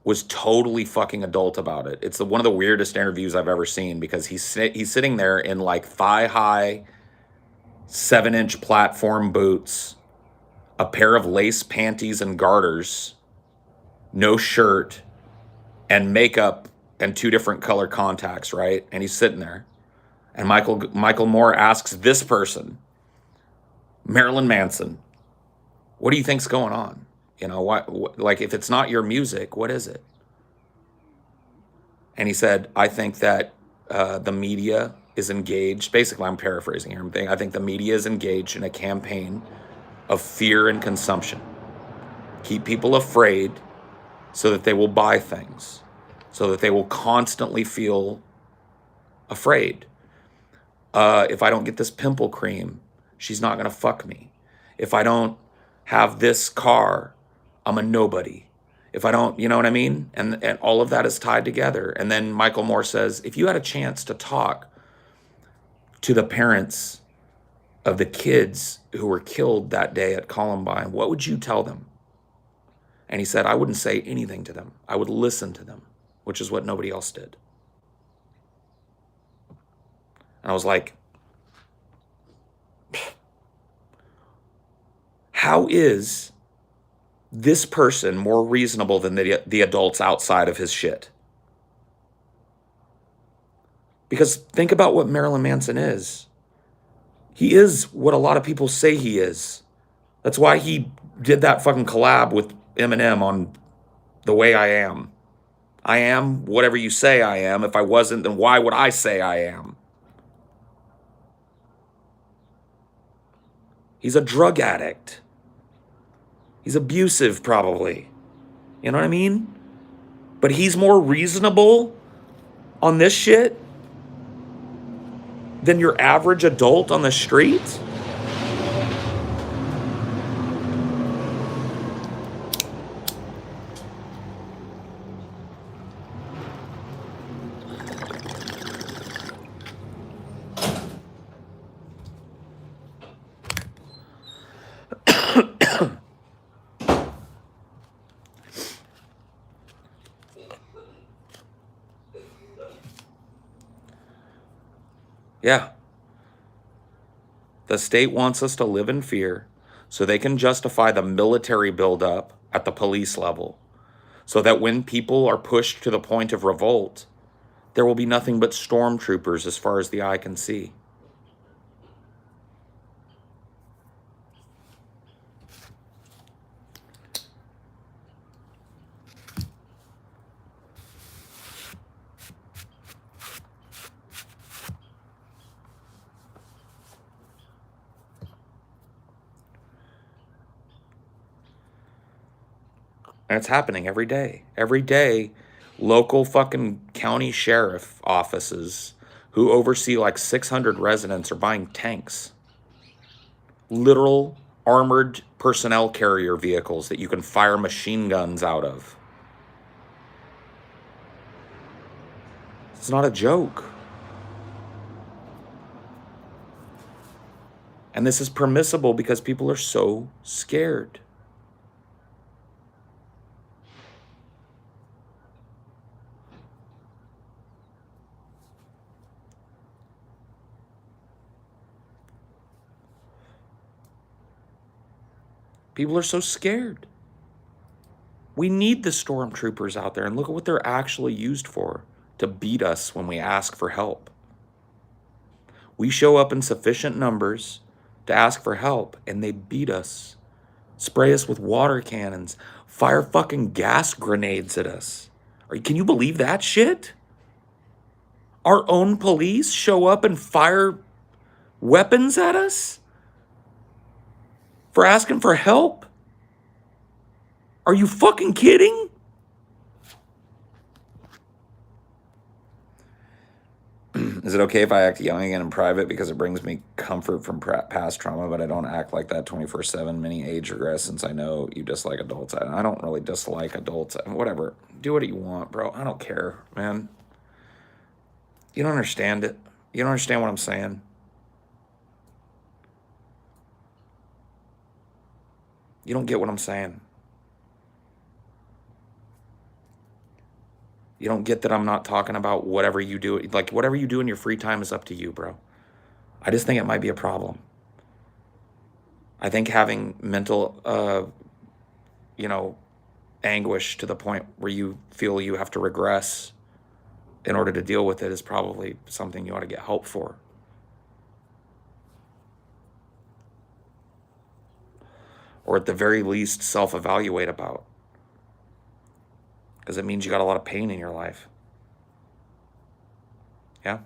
was totally fucking adult about it. It's one of the weirdest interviews I've ever seen because he's sitting there in like thigh-high, 7-inch platform boots, a pair of lace panties and garters, no shirt, and makeup and 2 different color contacts, right? And he's sitting there. And Michael Moore asks this person, Marilyn Manson, what do you think's going on? You know, what like, if it's not your music, what is it? And he said, I think that the media is engaged. Basically, I'm paraphrasing here. I think the media is engaged in a campaign of fear and consumption. Keep people afraid so that they will buy things, so that they will constantly feel afraid. If I don't get this pimple cream, she's not going to fuck me. If I don't have this car, I'm a nobody. If I don't, you know what I mean? And all of that is tied together. And then Michael Moore says, if you had a chance to talk to the parents of the kids who were killed that day at Columbine, what would you tell them? And he said, I wouldn't say anything to them. I would listen to them, which is what nobody else did. And I was like, how is this person more reasonable than the adults outside of his shit? Because think about what Marilyn Manson is. He is what a lot of people say he is. That's why he did that fucking collab with Eminem on The Way I Am. I am whatever you say I am. If I wasn't, then why would I say I am? He's a drug addict. He's abusive, probably. You know what I mean? But he's more reasonable on this shit than your average adult on the street? Yeah. The state wants us to live in fear so they can justify the military buildup at the police level, so that when people are pushed to the point of revolt, there will be nothing but stormtroopers as far as the eye can see. And it's happening every day. Every day, local fucking county sheriff offices who oversee like 600 residents are buying tanks. Literal armored personnel carrier vehicles that you can fire machine guns out of. It's not a joke. And this is permissible because people are so scared. People are so scared. We need the stormtroopers out there, and look at what they're actually used for, to beat us when we ask for help. We show up in sufficient numbers to ask for help, and they beat us, spray us with water cannons, fire fucking gas grenades at us. Can you believe that shit? Our own police show up and fire weapons at us for asking for help? Are you fucking kidding? Is it okay if I act young again in private because it brings me comfort from past trauma, but I don't act like that 24/7? Many age regress since I know you dislike adults. I don't really dislike adults. Whatever. Do what you want, bro. I don't care, man. You don't understand it. You don't understand what I'm saying. You don't get what I'm saying. You don't get that I'm not talking about whatever you do. Like, whatever you do in your free time is up to you, bro. I just think it might be a problem. I think having mental, anguish to the point where you feel you have to regress in order to deal with it is probably something you ought to get help for. Or at the very least, self-evaluate about. Because it means you got a lot of pain in your life. Yeah?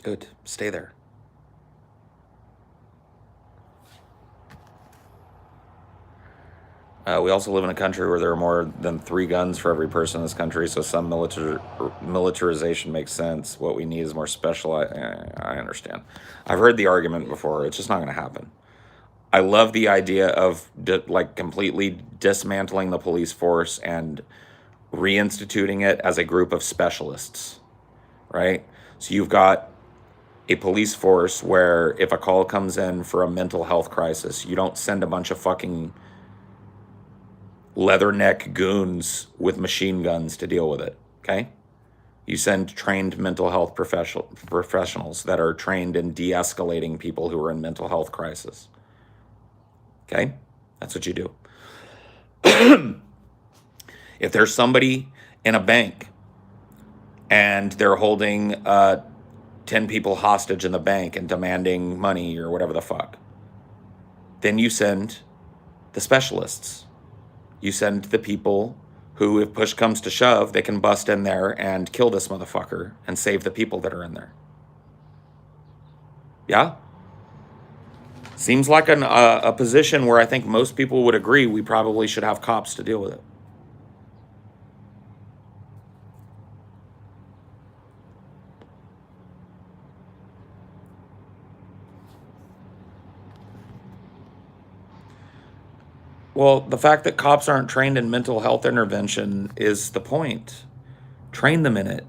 Good. Stay there. We also live in a country where there are more than 3 guns for every person in this country, so some militarization makes sense. What we need is more specialized. I understand. I've heard the argument before. It's just not going to happen. I love the idea of completely dismantling the police force and reinstituting it as a group of specialists, right? So you've got a police force where if a call comes in for a mental health crisis, you don't send a bunch of fucking leatherneck goons with machine guns to deal with it, okay? You send trained mental health professionals that are trained in de-escalating people who are in mental health crisis. Okay? That's what you do. If there's somebody in a bank and they're holding 10 people hostage in the bank and demanding money or whatever the fuck, then you send the specialists. You send the people who, if push comes to shove, they can bust in there and kill this motherfucker and save the people that are in there. Yeah? Seems like a position where I think most people would agree we probably should have cops to deal with it. Well, the fact that cops aren't trained in mental health intervention is the point. Train them in it.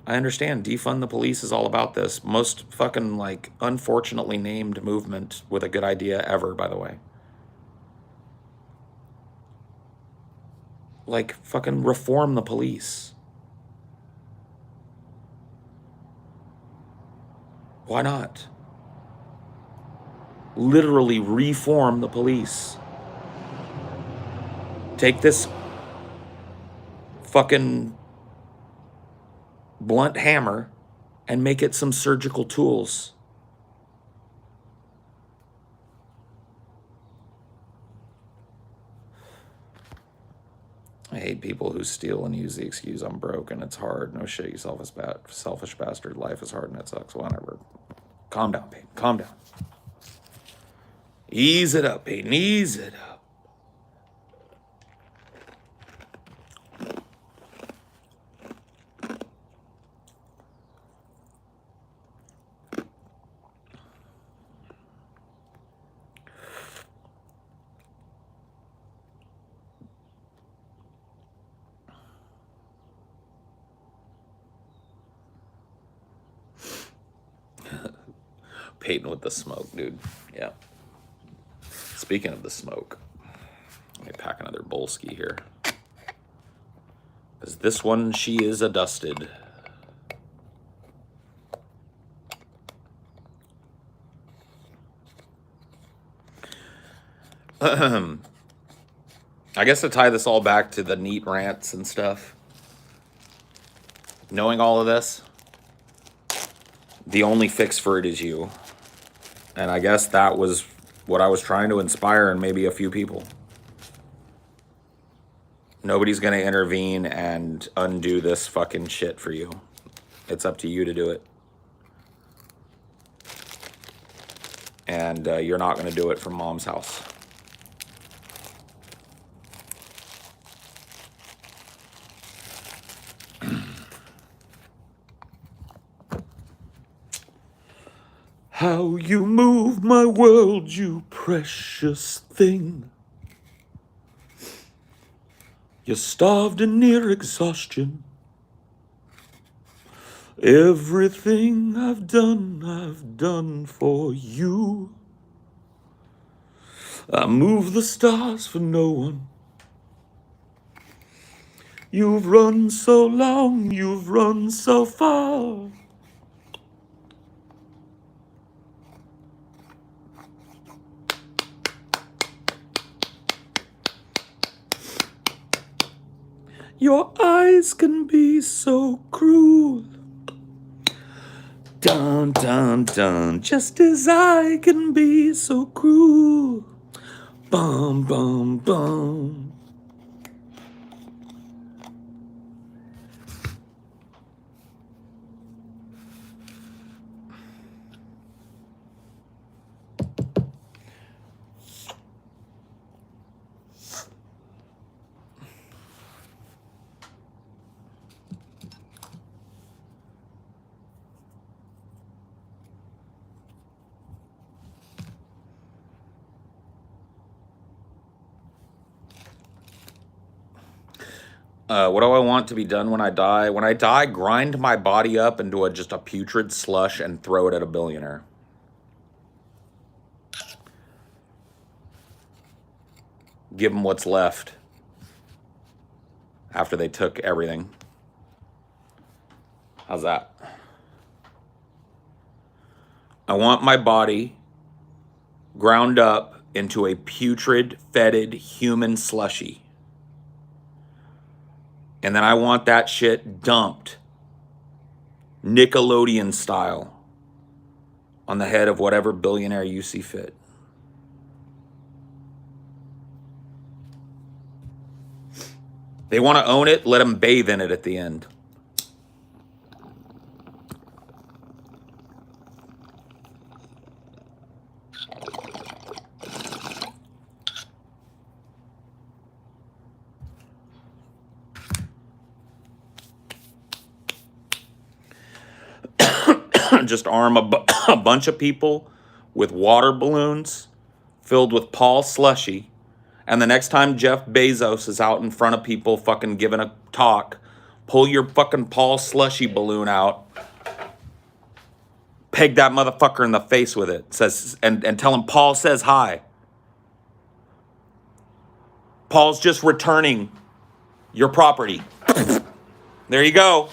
I understand defund the police is all about this. Most fucking, like, unfortunately named movement with a good idea ever, by the way. Like, fucking reform the police. Why not? Literally reform the police. Take this fucking blunt hammer and make it some surgical tools. I hate people who steal and use the excuse I'm broke and it's hard. No shit, you selfish bastard. Life is hard and it sucks. Whatever. Calm down, Peyton. Calm down. Ease it up, Peyton. Ease it up. Peyton with the smoke, dude. Yeah. Speaking of the smoke, let me pack another Bolski here. Because this one, she is a dusted. I guess to tie this all back to the NEET rants and stuff, knowing all of this, the only fix for it is you. And I guess that was what I was trying to inspire in maybe a few people. Nobody's going to intervene and undo this fucking shit for you. It's up to you to do it. And you're not going to do it from mom's house. How you move my world, you precious thing. You're starved and near exhaustion. Everything I've done for you. I move the stars for no one. You've run so long, you've run so far. Your eyes can be so cruel. Dun, dun, dun, just as I can be so cruel. Bum, bum, bum. What do I want to be done when I die? When I die, grind my body up into just a putrid slush and throw it at a billionaire. Give them what's left after they took everything. How's that? I want my body ground up into a putrid, fetid human slushy. And then I want that shit dumped, Nickelodeon style, on the head of whatever billionaire you see fit. They want to own it, let them bathe in it at the end. Just arm a bunch of people with water balloons filled with Paul slushy, and the next time Jeff Bezos is out in front of people fucking giving a talk, pull your fucking Paul slushy balloon out, peg that motherfucker in the face with it, says, and tell him Paul says hi. Paul's just returning your property. There you go.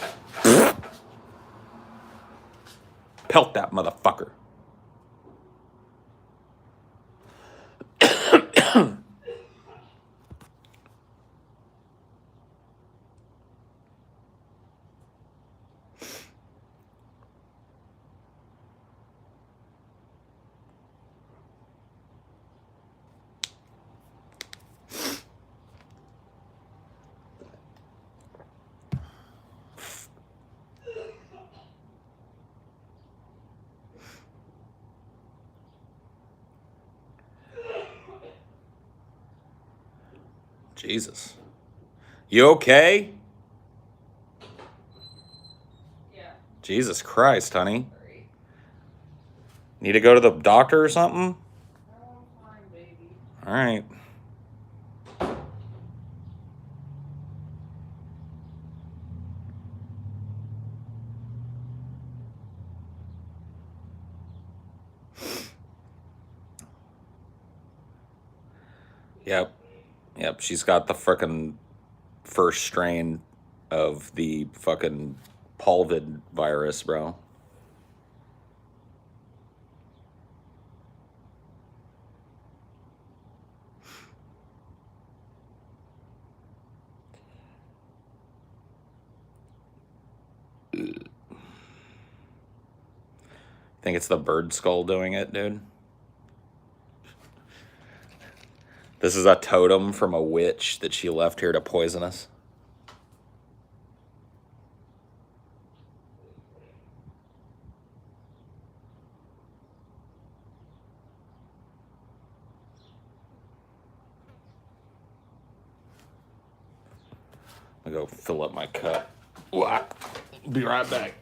Pelt that motherfucker. Jesus. You okay? Yeah. Jesus Christ, honey. Sorry. Need to go to the doctor or something? Oh, I'm fine, baby. All right. Yep, she's got the frickin' first strain of the fucking Polvid virus, bro. Think it's the bird skull doing it, dude? This is a totem from a witch that she left here to poison us. I'm gonna go fill up my cup. Be right back.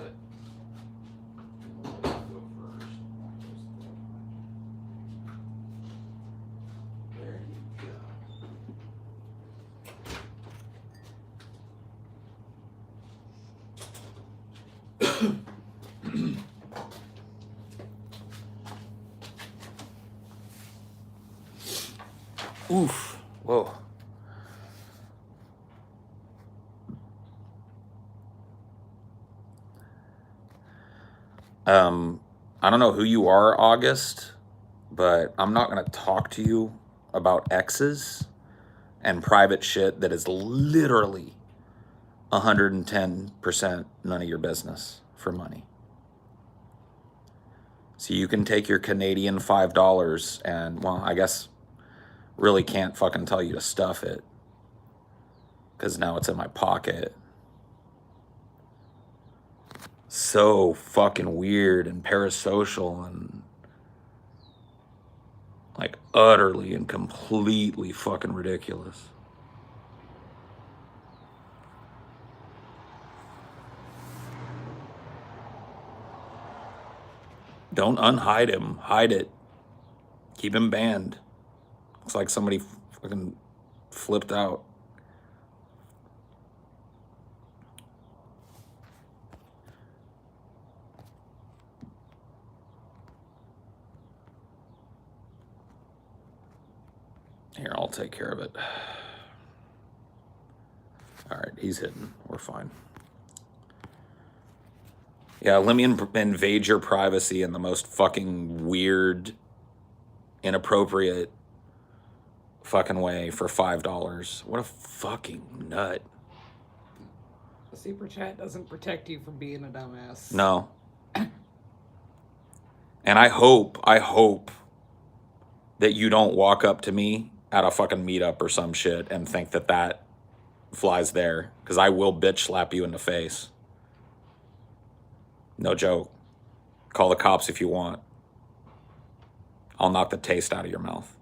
it. There you go. Oof. Whoa. I don't know who you are, August, but I'm not going to talk to you about exes and private shit that is literally 110% none of your business for money. So you can take your Canadian $5 and, well, I guess really can't fucking tell you to stuff it because now it's in my pocket. So fucking weird and parasocial and like utterly and completely fucking ridiculous. Don't unhide him. Hide it. Keep him banned. Looks like somebody fucking flipped out. Here, I'll take care of it. All right, he's hidden. We're fine. Yeah, let me invade your privacy in the most fucking weird, inappropriate fucking way for $5. What a fucking nut. The super chat doesn't protect you from being a dumbass. No. And I hope that you don't walk up to me at a fucking meetup or some shit and think that that flies there, because I will bitch slap you in the face. No joke. Call the cops if you want. I'll knock the taste out of your mouth.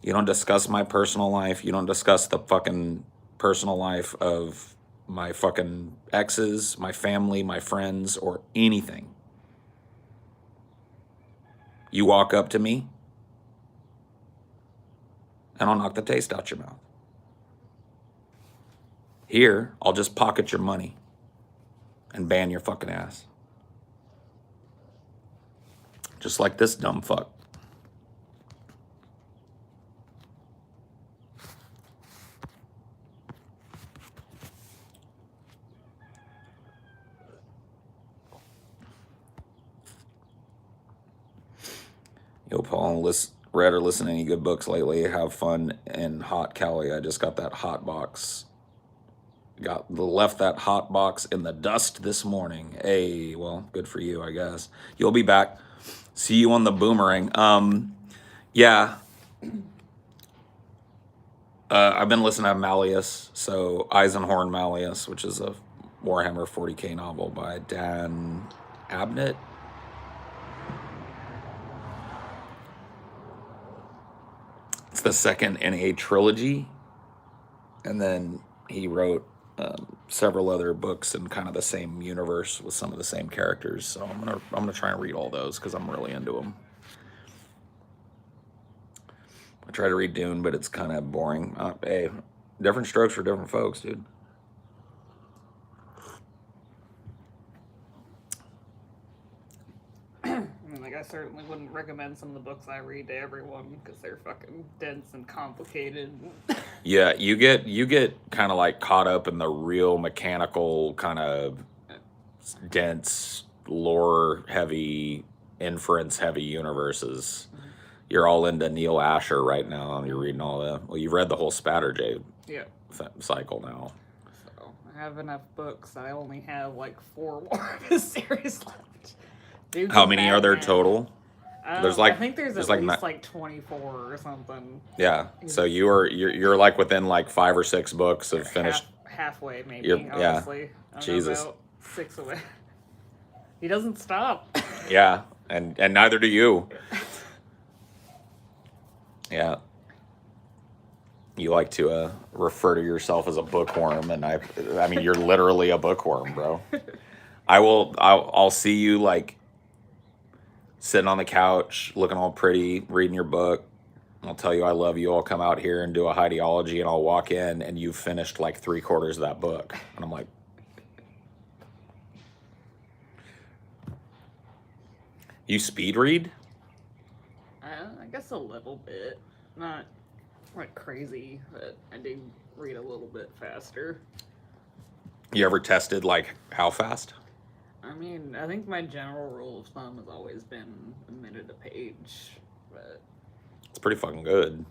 You don't discuss my personal life. You don't discuss the fucking personal life of my fucking exes, my family, my friends, or anything. You walk up to me, and I'll knock the taste out your mouth. Here, I'll just pocket your money and ban your fucking ass. Just like this dumb fuck. Yo, Paul, read or listened to any good books lately? Have fun in Hot Cali. I just got that hot box. Left that hot box in the dust this morning. Hey, well, good for you, I guess. You'll be back. See you on the boomerang. Yeah. I've been listening to Malleus, so Eisenhorn Malleus, which is a Warhammer 40k novel by Dan Abnett. It's the second in a trilogy, and then he wrote several other books in kind of the same universe with some of the same characters. So I'm gonna try and read all those because I'm really into them. I try to read Dune, but it's kind of boring. Hey, different strokes for different folks, dude. I certainly wouldn't recommend some of the books I read to everyone because they're fucking dense and complicated. Yeah, you get kind of like caught up in the real mechanical kind of dense, lore heavy, inference heavy universes. Mm-hmm. You're all into Neil Asher right now. You're reading all the. Well, you've read the whole Spatterjade cycle now. So I have enough books. I only have like 4 more of this series left. Dude, how many are there total? There's like I think there's at least like 24 or something. Yeah. So you're like within like 5 or 6 books of finished. Halfway maybe. Honestly. Yeah. Jesus. About 6 away. He doesn't stop. Yeah, and neither do you. Yeah. You like to refer to yourself as a bookworm, and I mean, you're literally a bookworm, bro. I'll see you like sitting on the couch, looking all pretty, reading your book. I'll tell you I love you. I'll come out here and do a Highdeology, and I'll walk in, and you've finished like 3/4 of that book, and I'm like, you speed read? I guess a little bit, not like crazy, but I do read a little bit faster. You ever tested like how fast? I mean, I think my general rule of thumb has always been a minute a page, but It's pretty fucking good.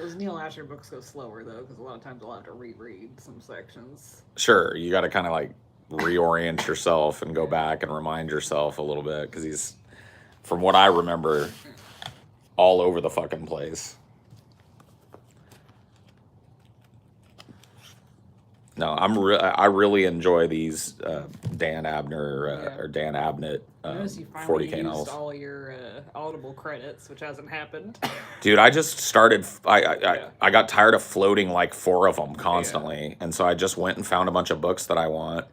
those Neil Asher books go slower though, because a lot of times I'll have to reread some sections. Sure, you got to kind of like reorient yourself and go back and remind yourself a little bit, because he's, from what I remember, all over the fucking place. No, I really enjoy these Dan Abner or Dan Abnett I noticed you finally 40K used novels. all your Audible credits, which hasn't happened. Dude, I just started. I got tired of floating like 4 of them constantly, and so I just went and found a bunch of books that I want.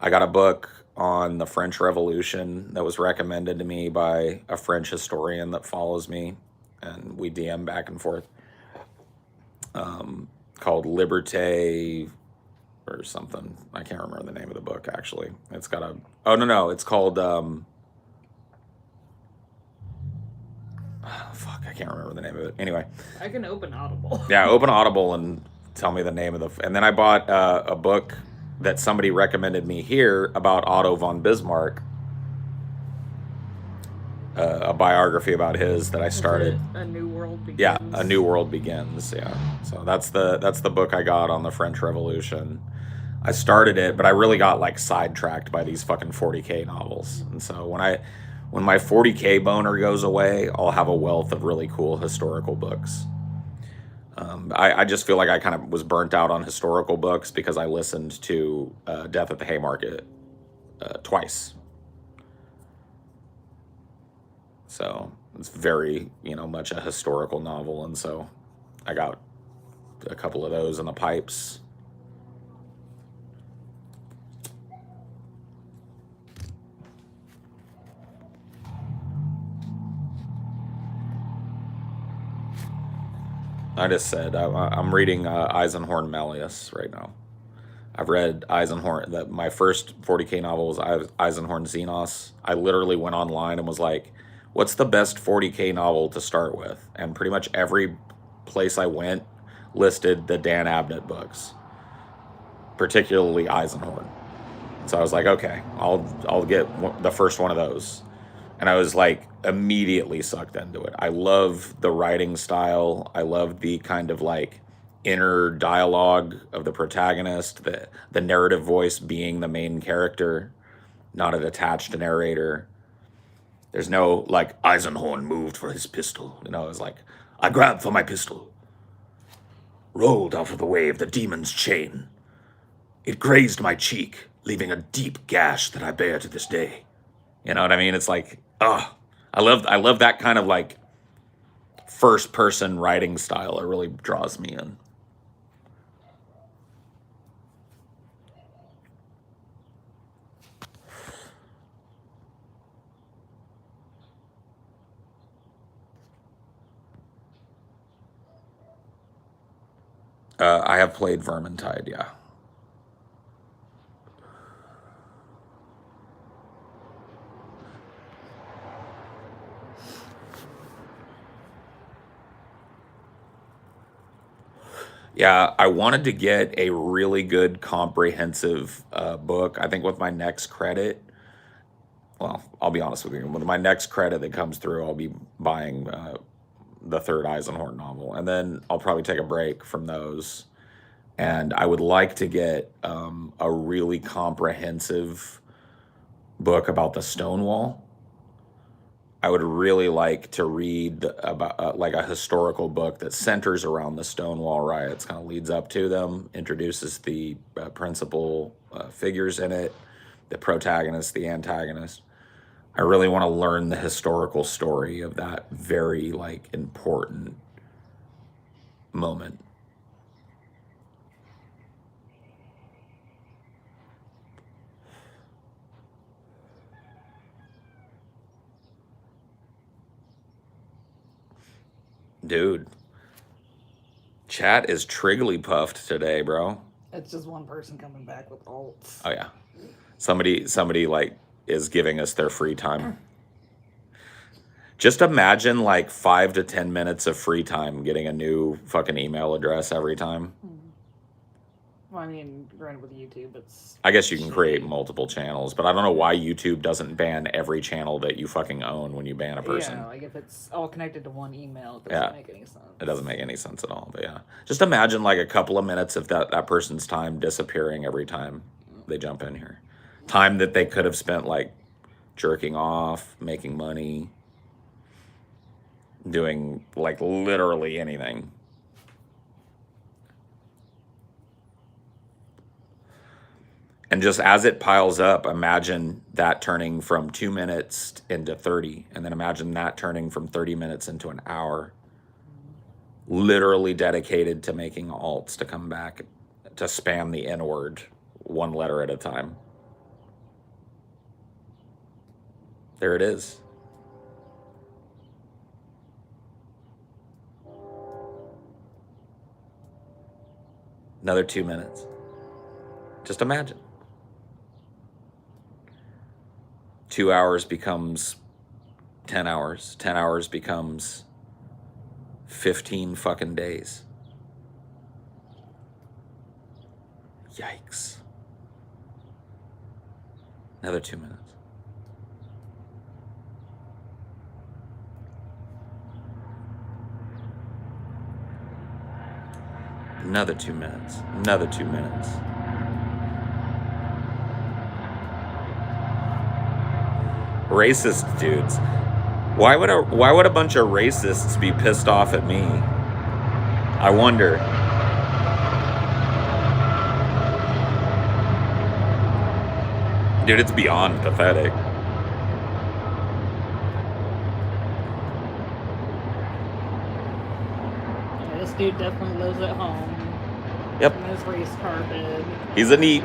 I got a book on the French Revolution that was recommended to me by a French historian that follows me, and we DM back and forth. Called Liberté or something. I can't remember the name of the book actually. It's got a it's called fuck, I can't remember the name of it. Anyway, I can open Audible. yeah, open Audible and tell me the name of the. And then I bought a book that somebody recommended me here about Otto von Bismarck, a biography about his that I started. A New World Begins. Yeah, A New World Begins. Yeah, so that's the book I got on the French Revolution. I started it, but I really got like sidetracked by these fucking 40K novels. And so when my 40K boner goes away, I'll have a wealth of really cool historical books. I just feel like I kind of was burnt out on historical books because I listened to Death at the Haymarket twice. So it's very, much a historical novel. And so I got a couple of those in the pipes. I just said I'm reading Eisenhorn Malleus right now. I've read Eisenhorn. My first 40K novel was Eisenhorn Xenos. I literally went online and was like, what's the best 40K novel to start with? And pretty much every place I went listed the Dan Abnett books, particularly Eisenhorn. So I was like, okay, I'll get the first one of those. And I was like immediately sucked into it. I love the writing style. I love the kind of like inner dialogue of the protagonist, the narrative voice being the main character, not a detached narrator. There's no like Eisenhorn moved for his pistol. It was like, I grabbed for my pistol, rolled out of the way of the demon's chain. It grazed my cheek, leaving a deep gash that I bear to this day. You know what I mean? It's like, I love that kind of like first person writing style. It really draws me in. I have played Vermintide, yeah. Yeah, I wanted to get a really good comprehensive book. I think with my next credit, well, I'll be honest with you, with my next credit that comes through, I'll be buying the third Eisenhorn novel. And then I'll probably take a break from those. And I would like to get a really comprehensive book about the Stonewall. I would really like to read about like a historical book that centers around the Stonewall riots, kind of leads up to them, introduces the principal figures in it, the protagonist, the antagonist. I really want to learn the historical story of that very like important moment. Dude, chat is triggly puffed today, bro. It's just one person coming back with alts. Oh yeah. Somebody like is giving us their free time. Just imagine like 5 to 10 minutes of free time getting a new fucking email address every time. Well, I mean, granted with YouTube, it's... I guess you can create multiple channels, but I don't know why YouTube doesn't ban every channel that you fucking own when you ban a person. Yeah, like if it's all connected to one email, it doesn't make any sense. It doesn't make any sense at all, but yeah. Just imagine like a couple of minutes of that person's time disappearing every time they jump in here. Time that they could have spent like jerking off, making money, doing like literally anything. And just as it piles up, imagine that turning from 2 minutes into 30, and then imagine that turning from 30 minutes into an hour. Literally dedicated to making alts to come back to spam the N-word one letter at a time. There it is. Another 2 minutes. Just imagine. 2 hours becomes 10 hours. 10 hours becomes 15 fucking days. Yikes. Another 2 minutes. Another 2 minutes. Another 2 minutes. Racist dudes. Why would a bunch of racists be pissed off at me? I wonder. Dude, it's beyond pathetic. Yeah, this dude definitely lives at home. Yep. In his race carpet. He's a NEET.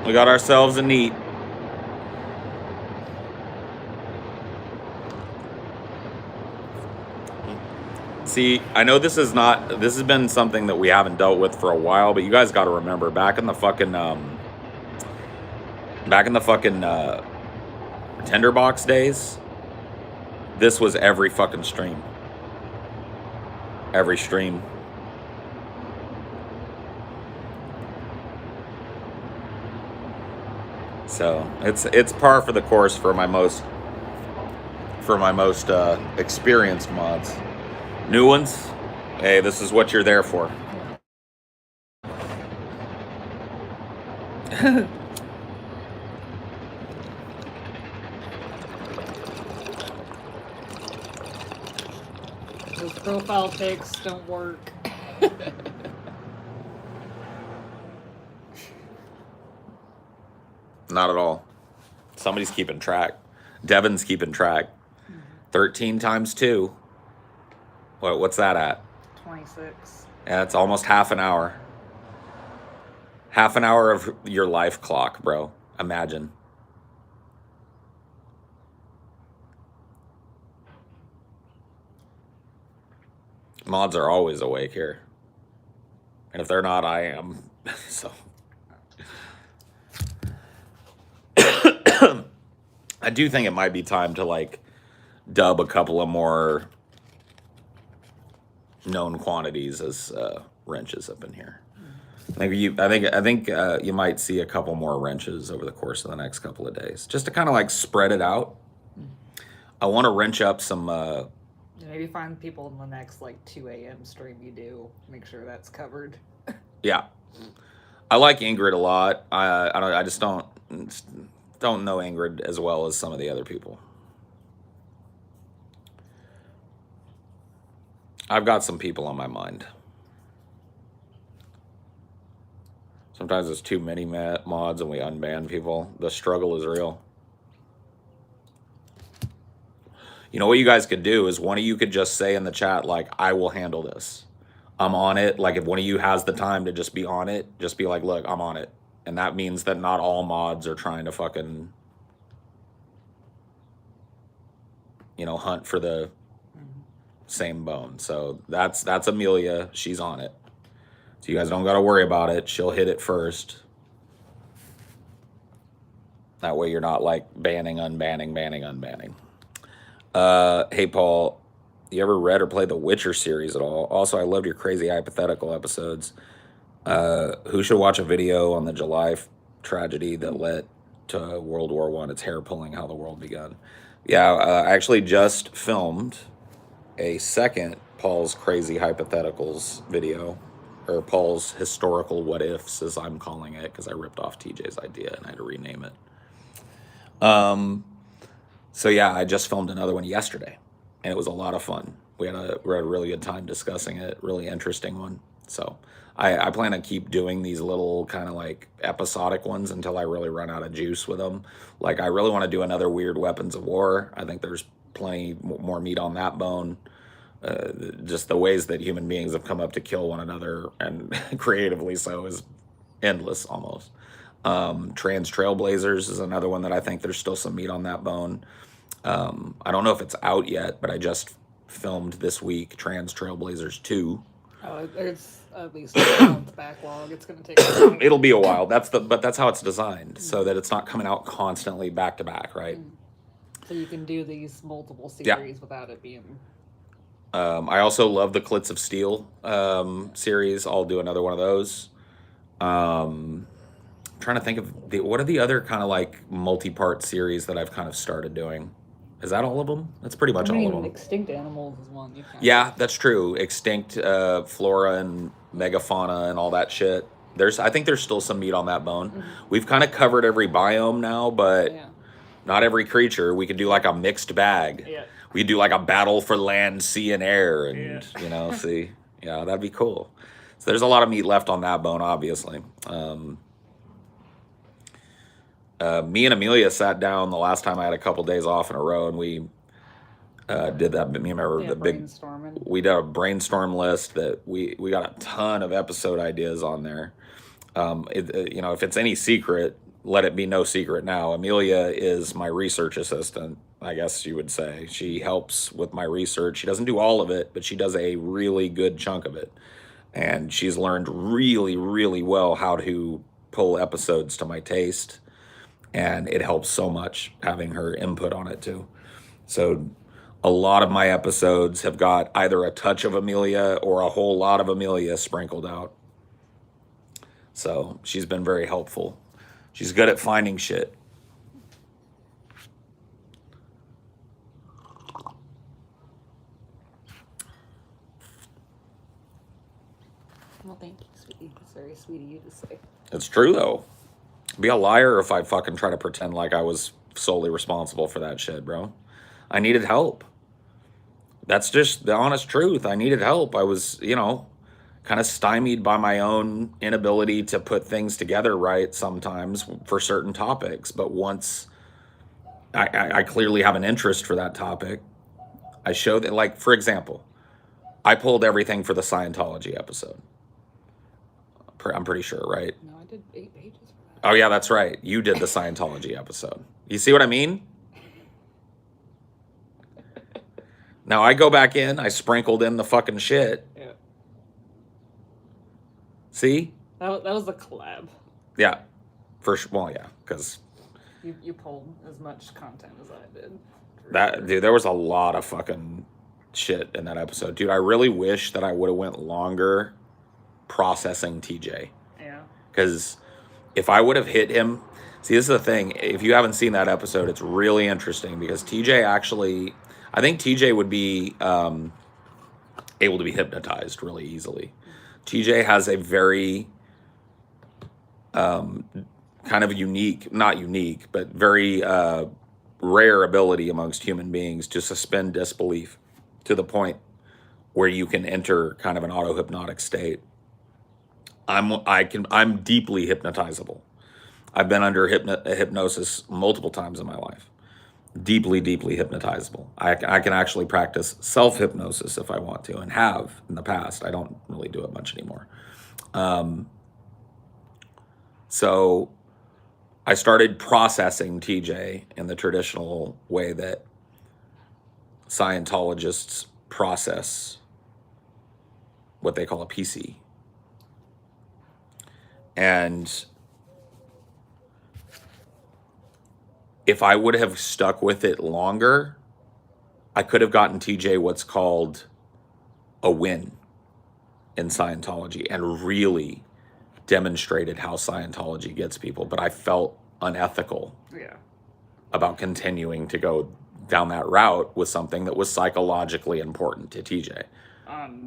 We got ourselves a NEET. See, I know this has been something that we haven't dealt with for a while, but you guys got to remember back in the fucking Tinderbox days, this was every fucking stream. Every stream. So it's par for the course for my most experienced mods. New ones, hey, this is what you're there for. Those profile pics don't work. Not at all. Somebody's keeping track. Devin's keeping track. 13 times 2. What's that at? 26. Yeah, it's almost half an hour. Half an hour of your life clock, bro. Imagine. Mods are always awake here. And if they're not, I am. So. I do think it might be time to like dub a couple of more known quantities as wrenches up in here. I think you might see a couple more wrenches over the course of the next couple of days, just to kind of like spread it out. I want to wrench up some. Maybe find people in the next like 2 a.m. stream you do. Make sure that's covered. Yeah, I like Ingrid a lot. I just don't know Ingrid as well as some of the other people. I've got some people on my mind. Sometimes it's too many mods and we unban people. The struggle is real. You know what you guys could do is one of you could just say in the chat, like, I will handle this. I'm on it. Like, if one of you has the time to just be on it, just be like, look, I'm on it. And that means that not all mods are trying to fucking, you know, hunt for the same bone. So that's Amelia. She's on it. So you guys don't got to worry about it. She'll hit it first. That way you're not like banning, unbanning, banning, unbanning. Hey, Paul, you ever read or played the Witcher series at all? Also, I loved your crazy hypothetical episodes. Who should watch a video on the July tragedy that led to World War I? It's hair pulling how the world began. Yeah, I actually just filmed a second Paul's crazy hypotheticals video, or Paul's historical what ifs, as I'm calling it, because I ripped off TJ's idea and I had to rename it. So yeah, I just filmed another one yesterday, and it was a lot of fun. We had a really good time discussing it. Really interesting one. So I plan to keep doing these little kind of like episodic ones until I really run out of juice with them. Like, I really want to do another weird weapons of war. I think there's plenty more meat on that bone. Just the ways that human beings have come up to kill one another, and creatively so, is endless almost. Trans Trailblazers is another one that I think there's still some meat on that bone. I don't know if it's out yet, but I just filmed this week Trans Trailblazers 2. Oh, there's at least a month backlog. It's going to take a while. It'll be a while. But that's how it's designed, so that it's not coming out constantly back to back, right? So you can do these multiple series without it being... I also love the Clits of Steel series. I'll do another one of those. Trying to think of what are the other kind of like multi-part series that I've kind of started doing. Is that all of them? That's pretty much all of them. Extinct Animals is one. Yeah, that's true. Extinct flora and megafauna and all that shit. I think there's still some meat on that bone. We've kind of covered every biome now, but not every creature. We could do like a mixed bag. Yeah. We do like a battle for land, sea, and air, and you know, see, yeah, that'd be cool. So there's a lot of meat left on that bone, obviously. Me and Amelia sat down the last time I had a couple days off in a row, and we did that. Me and the big, we did a brainstorm list that we got a ton of episode ideas on there. You know, if it's any secret, let it be no secret now. Amelia is my research assistant, I guess you would say. She helps with my research. She doesn't do all of it, but she does a really good chunk of it. And she's learned really, really well how to pull episodes to my taste. And it helps so much having her input on it too. So a lot of my episodes have got either a touch of Amelia or a whole lot of Amelia sprinkled out. So she's been very helpful. She's good at finding shit. Well, thank you, sweetie. It's very sweet of you to say. It's true, though. I'd be a liar if I fucking try to pretend like I was solely responsible for that shit, bro. I needed help. That's just the honest truth. I needed help. I was, you know, kind of stymied by my own inability to put things together right sometimes for certain topics. But once I clearly have an interest for that topic, I show that, like, for example, I pulled everything for the Scientology episode. I'm pretty sure, right? No, I did 8 pages for that. Oh, yeah, that's right. You did the Scientology episode. You see what I mean? Now, I go back in, I sprinkled in the fucking shit. Yeah. See? That was a collab. Yeah. Well, yeah, because... You pulled as much content as I did. Dude, there was a lot of fucking shit in that episode. Dude, I really wish that I would have went longer processing TJ. Yeah. Because if I would have hit him... See, this is the thing. If you haven't seen that episode, it's really interesting because TJ actually... I think TJ would be able to be hypnotized really easily. TJ has a very kind of unique, not unique, but very rare ability amongst human beings to suspend disbelief to the point where you can enter kind of an auto-hypnotic state. I'm deeply hypnotizable. I've been under hypnosis multiple times in my life. deeply, deeply hypnotizable. I can actually practice self-hypnosis if I want to, and have in the past. I don't really do it much anymore. So I started processing TJ in the traditional way that Scientologists process what they call a PC. And if I would have stuck with it longer, I could have gotten TJ what's called a win in Scientology and really demonstrated how Scientology gets people. But I felt unethical about continuing to go down that route with something that was psychologically important to TJ.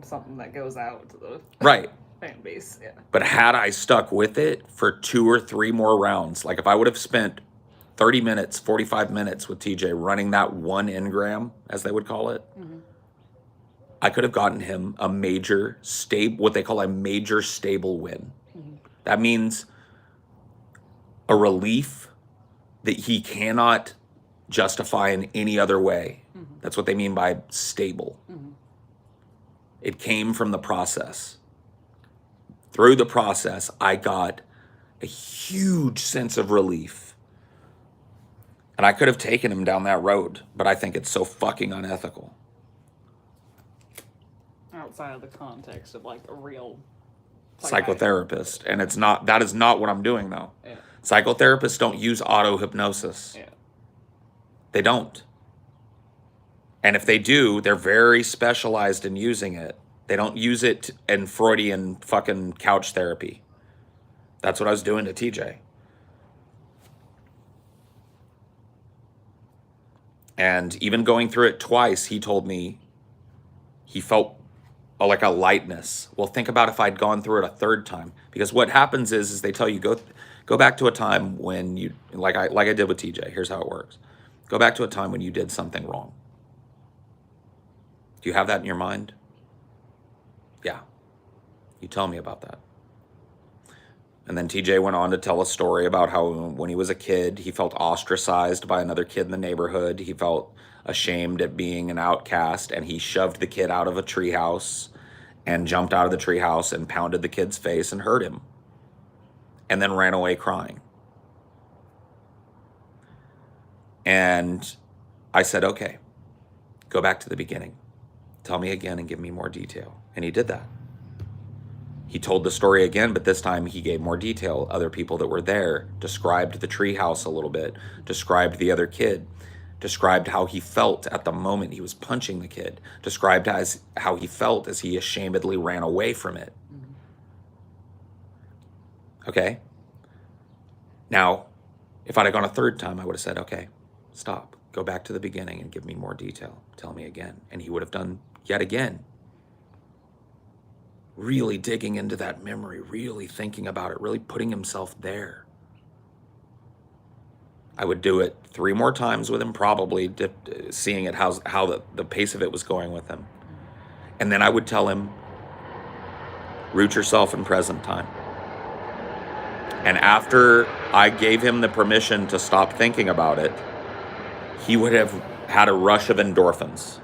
Something that goes out to the right fan base. Yeah. But had I stuck with it for 2 or 3 more rounds, like if I would have spent 30 minutes, 45 minutes with TJ running that one engram, as they would call it, I could have gotten him a major what they call a major stable win. That means a relief that he cannot justify in any other way. That's what they mean by stable. It came from the process. Through the process, I got a huge sense of relief. And I could have taken him down that road, but I think it's so fucking unethical. Outside of the context of like a real psychotherapist. And it's not, that is not what I'm doing though. Yeah. Psychotherapists don't use auto-hypnosis. Yeah. They don't. And if they do, they're very specialized in using it. They don't use it in Freudian fucking couch therapy. That's what I was doing to TJ. And even going through it twice, he told me he felt like a lightness. Well, think about if I'd gone through it a third time. Because what happens is they tell you, go back to a time when you, like I did with TJ. Here's how it works. Go back to a time when you did something wrong. Do you have that in your mind? Yeah. You tell me about that. And then TJ went on to tell a story about how when he was a kid, he felt ostracized by another kid in the neighborhood. He felt ashamed at being an outcast, and he shoved the kid out of a treehouse and jumped out of the treehouse and pounded the kid's face and hurt him, and then ran away crying. And I said, okay, go back to the beginning. Tell me again and give me more detail. And he did that. He told the story again, but this time he gave more detail. Other people that were there described the treehouse a little bit, described the other kid, described how he felt at the moment he was punching the kid, described as how he felt as he ashamedly ran away from it. Okay? Now, if I'd have gone a third time, I would have said, okay, stop. Go back to the beginning and give me more detail. Tell me again. And he would have done yet again. Really digging into that memory, really thinking about it, really putting himself there. I would do it 3 more times with him, probably seeing it how the pace of it was going with him. And then I would tell him, root yourself in present time. And after I gave him the permission to stop thinking about it, he would have had a rush of endorphins.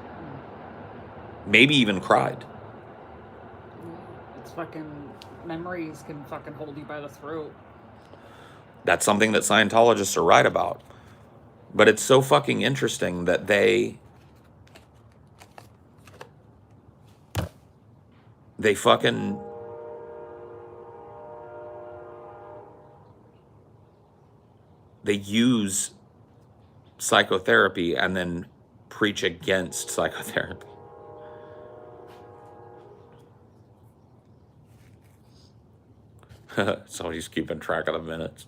Maybe even cried. It's fucking, memories can fucking hold you by the throat. That's something that Scientologists are right about. But it's so fucking interesting that they fucking they use psychotherapy and then preach against psychotherapy. Somebody's keeping track of the minutes.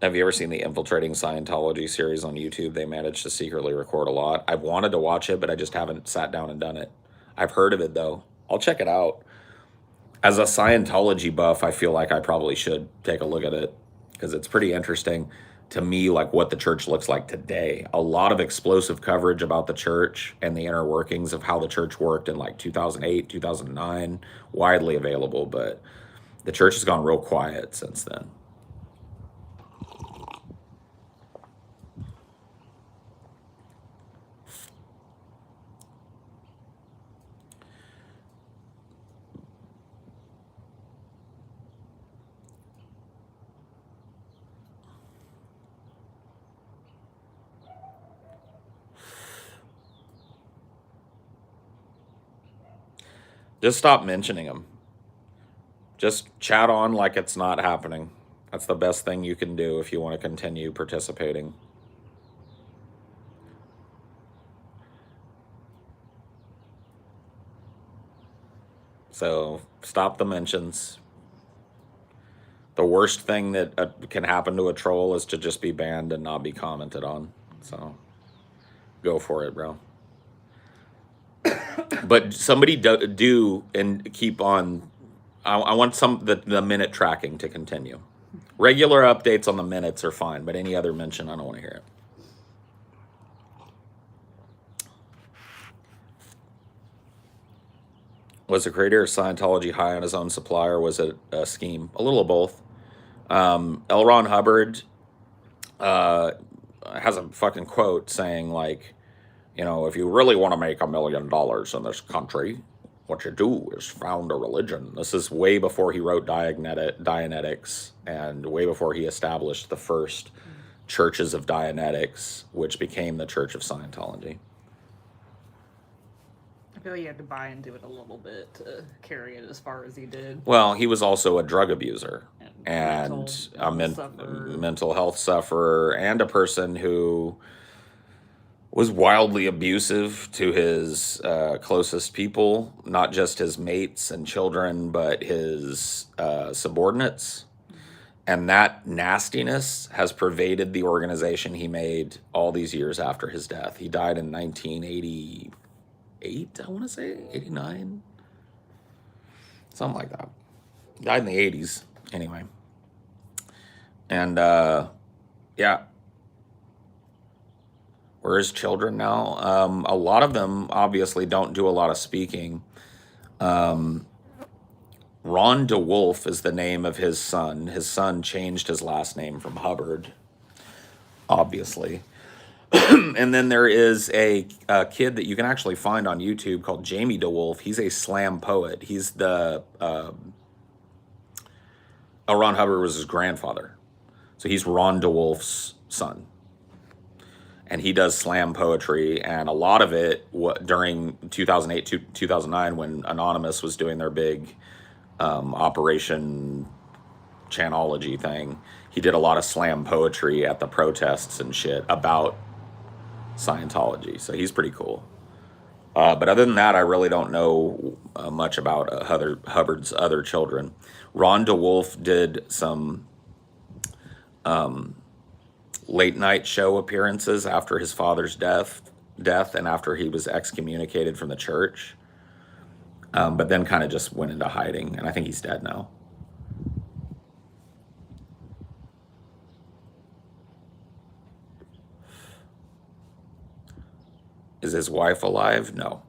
Have you ever seen the Infiltrating Scientology series on YouTube? They managed to secretly record a lot. I've wanted to watch it, but I just haven't sat down and done it. I've heard of it, though. I'll check it out. As a Scientology buff, I feel like I probably should take a look at it, because it's pretty interesting. to me like what the church looks like today. A lot of explosive coverage about the church and the inner workings of how the church worked in like 2008, 2009, widely available, but the church has gone real quiet since then. Just stop mentioning them. Just chat on like it's not happening. That's the best thing you can do if you want to continue participating. So stop the mentions. The worst thing that can happen to a troll is to just be banned and not be commented on. So go for it, bro. But somebody do and keep on. I want the minute tracking to continue. Regular updates on the minutes are fine, but any other mention, I don't want to hear it. Was the creator of Scientology high on his own supply, or was it a scheme? A little of both. L. Ron Hubbard has a fucking quote saying, like, you know, if you really want to make $1 million in this country, what you do is found a religion. This is way before he wrote Dianetics and way before he established the first churches of Dianetics, which became the Church of Scientology. I feel like you had to buy into it a little bit to carry it as far as he did. Well, he was also a drug abuser and a mental health sufferer and a person who was wildly abusive to his closest people, not just his mates and children, but his subordinates. And that nastiness has pervaded the organization he made all these years after his death. He died in 1988, I want to say, 89? Something like that. Died in the 80s, anyway. And, yeah. Where his children now? A lot of them obviously don't do a lot of speaking. Ron DeWolf is the name of his son. His son changed his last name from Hubbard, obviously. And then there is a kid that you can actually find on YouTube called Jamie DeWolf. He's a slam poet. He's the... Ron Hubbard was his grandfather. So he's Ron DeWolf's son. And he does slam poetry, and a lot of it during 2008 to 2009 when Anonymous was doing their big Operation Chanology thing. He did a lot of slam poetry at the protests and shit about Scientology, so he's pretty cool. But other than that, I really don't know much about Hubbard's other children. Ron DeWolf did some late night show appearances after his father's death and after he was excommunicated from the church, but then kind of just went into hiding, and I think he's dead now. Is his wife alive? No.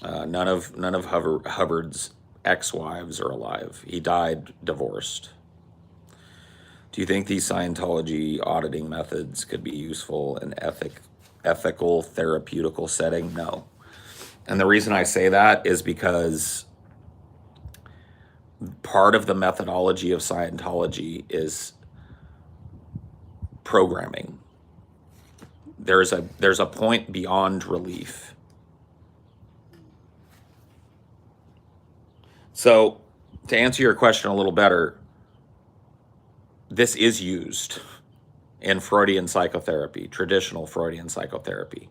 None of Hubbard's ex-wives are alive. He died divorced. Do you think these Scientology auditing methods could be useful in ethical, therapeutical setting? No. And the reason I say that is because part of the methodology of Scientology is programming. There's a point beyond relief. So, to answer your question a little better, this is used in Freudian psychotherapy, traditional Freudian psychotherapy,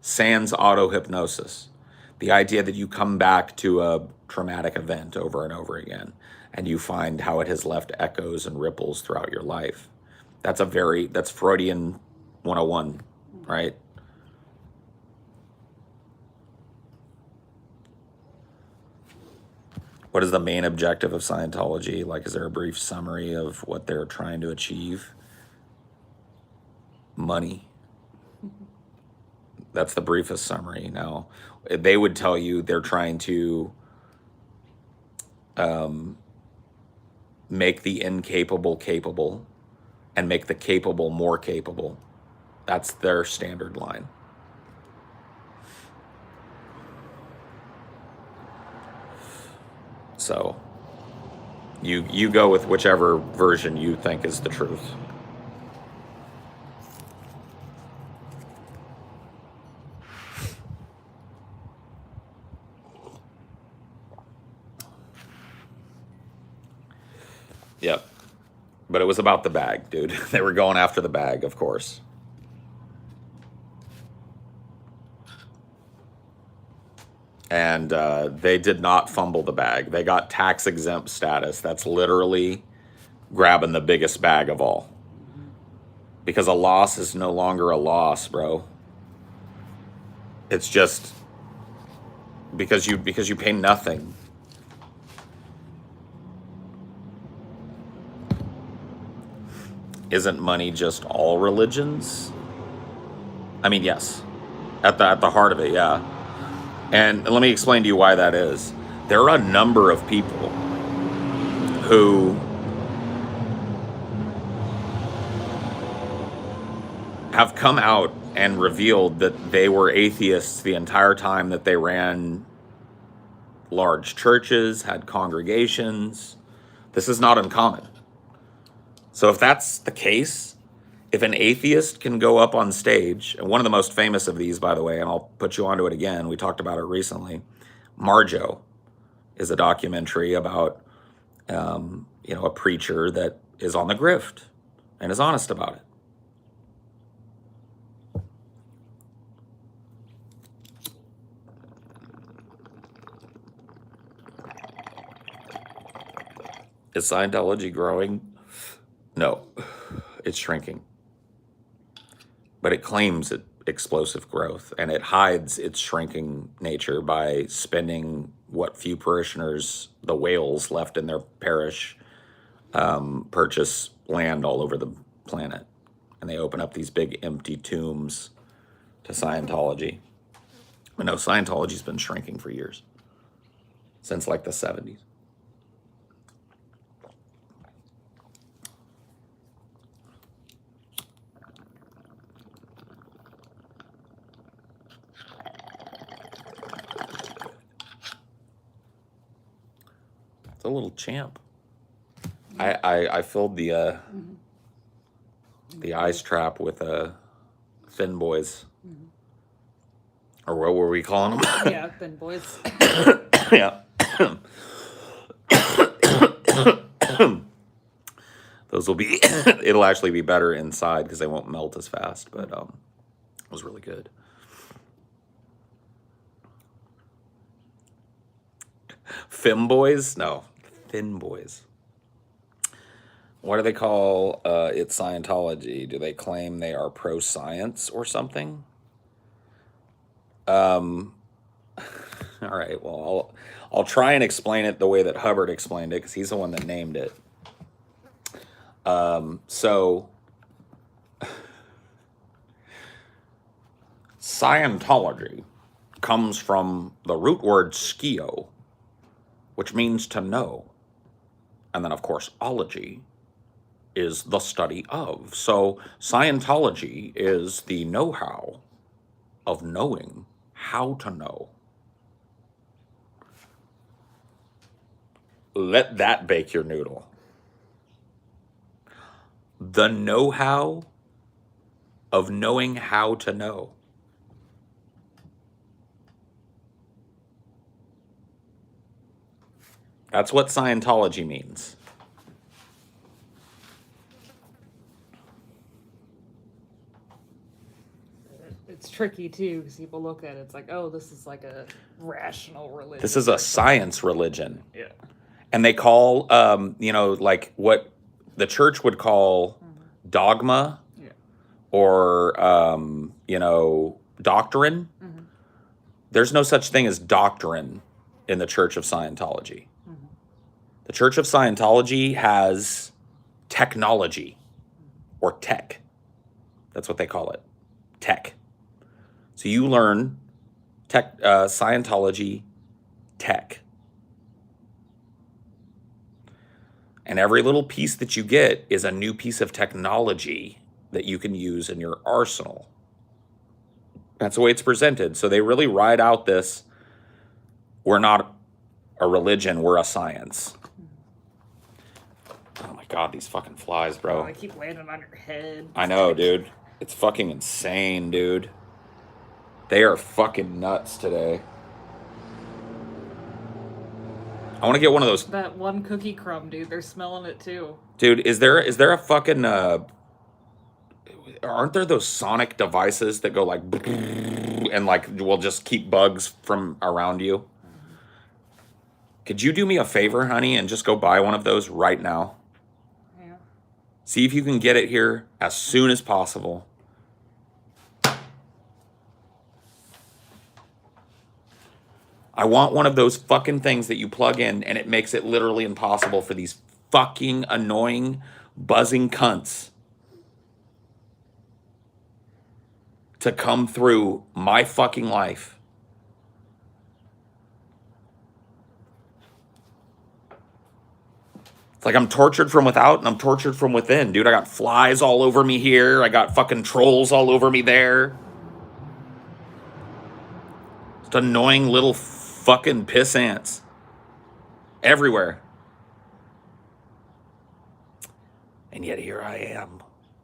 sans auto-hypnosis. The idea that you come back to a traumatic event over and over again, and you find how it has left echoes and ripples throughout your life. That's Freudian 101, right? What is the main objective of Scientology? Like, is there a brief summary of what they're trying to achieve? money. That's the briefest summary. Now, they would tell you they're trying to make the incapable capable and make the capable more capable. That's their standard line. So you go with whichever version you think is the truth. Yep. But it was about the bag, dude. They were going after the bag, of course. And they did not fumble the bag. They got tax exempt status. That's literally grabbing the biggest bag of all. Because a loss is no longer a loss, bro. It's just because you pay nothing. Isn't money just all religions? I mean, yes. At the heart of it, yeah. And let me explain to you why that is. There are a number of people who have come out and revealed that they were atheists the entire time that they ran large churches, had congregations. This is not uncommon. So if that's the case, if an atheist can go up on stage, and one of the most famous of these, by the way, and I'll put you onto it again, we talked about it recently, Marjo is a documentary about, a preacher that is on the grift and is honest about it. Is Scientology growing? No, it's shrinking. But it claims explosive growth, and it hides its shrinking nature by spending what few parishioners, the whales left in their parish, purchase land all over the planet. And they open up these big empty tombs to Scientology. But no, Scientology's been shrinking for years, since like the 70s. A little champ. I filled the ice trap with thin boys, or what were we calling them? Yeah, thin boys. Yeah. Those will be. It'll actually be better inside because they won't melt as fast. But it was really good. Femboys? No. Thin boys. What do they call it? Scientology? Do they claim they are pro-science or something? All right. Well, I'll try and explain it the way that Hubbard explained it because he's the one that named it. So Scientology comes from the root word skio, which means to know. And then, of course, ology is the study of. So Scientology is the know-how of knowing how to know. Let that bake your noodle. The know-how of knowing how to know. That's what Scientology means. It's tricky too because people look at it, it's like, oh, this is like a rational religion. This is a science religion. Yeah. And they call, like what the church would call dogma, or, doctrine. Mm-hmm. There's no such thing as doctrine in the Church of Scientology. Mm-hmm. The Church of Scientology has technology, or tech. That's what they call it. Tech. So you learn tech, Scientology tech. And every little piece that you get is a new piece of technology that you can use in your arsenal. That's the way it's presented. So they really ride out this, we're not a religion, we're a science. Oh my God, these fucking flies, bro. Oh, they keep landing on your head. I know, dude. It's fucking insane, dude. They are fucking nuts today. I want to get one of those. That one cookie crumb, dude. They're smelling it too. Dude, is there a fucking aren't there those sonic devices that go like and like will just keep bugs from around you? Could you do me a favor, honey, and just go buy one of those right now? Yeah. See if you can get it here as soon as possible. I want one of those fucking things that you plug in and it makes it literally impossible for these fucking annoying, buzzing cunts to come through my fucking life. It's like I'm tortured from without and I'm tortured from within, dude. I got flies all over me here. I got fucking trolls all over me there. Just annoying little fucking piss ants everywhere. And yet here I am,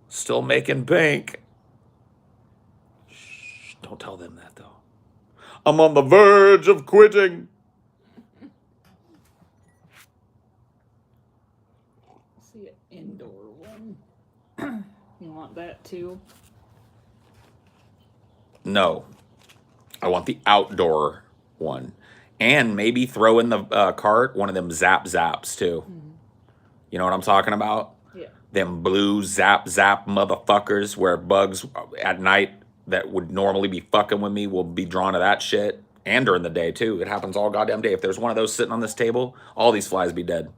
still making bank. Shh, don't tell them that though. I'm on the verge of quitting. See an indoor one. You want that too? No, I want the outdoor one. And maybe throw in the cart one of them zaps too. Mm-hmm. You know what I'm talking about? Yeah. Them blue zap motherfuckers where bugs at night that would normally be fucking with me will be drawn to that shit. And during the day too. It happens all goddamn day. If there's one of those sitting on this table, all these flies be dead.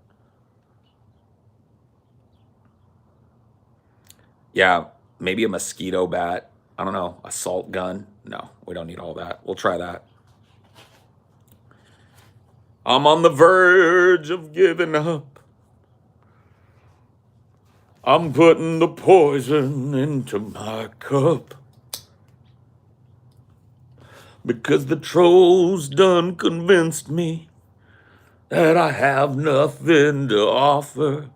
Yeah, maybe a mosquito bat. I don't know, a salt gun. No, we don't need all that. We'll try that. I'm on the verge of giving up. I'm putting the poison into my cup. Because the trolls done convinced me that I have nothing to offer.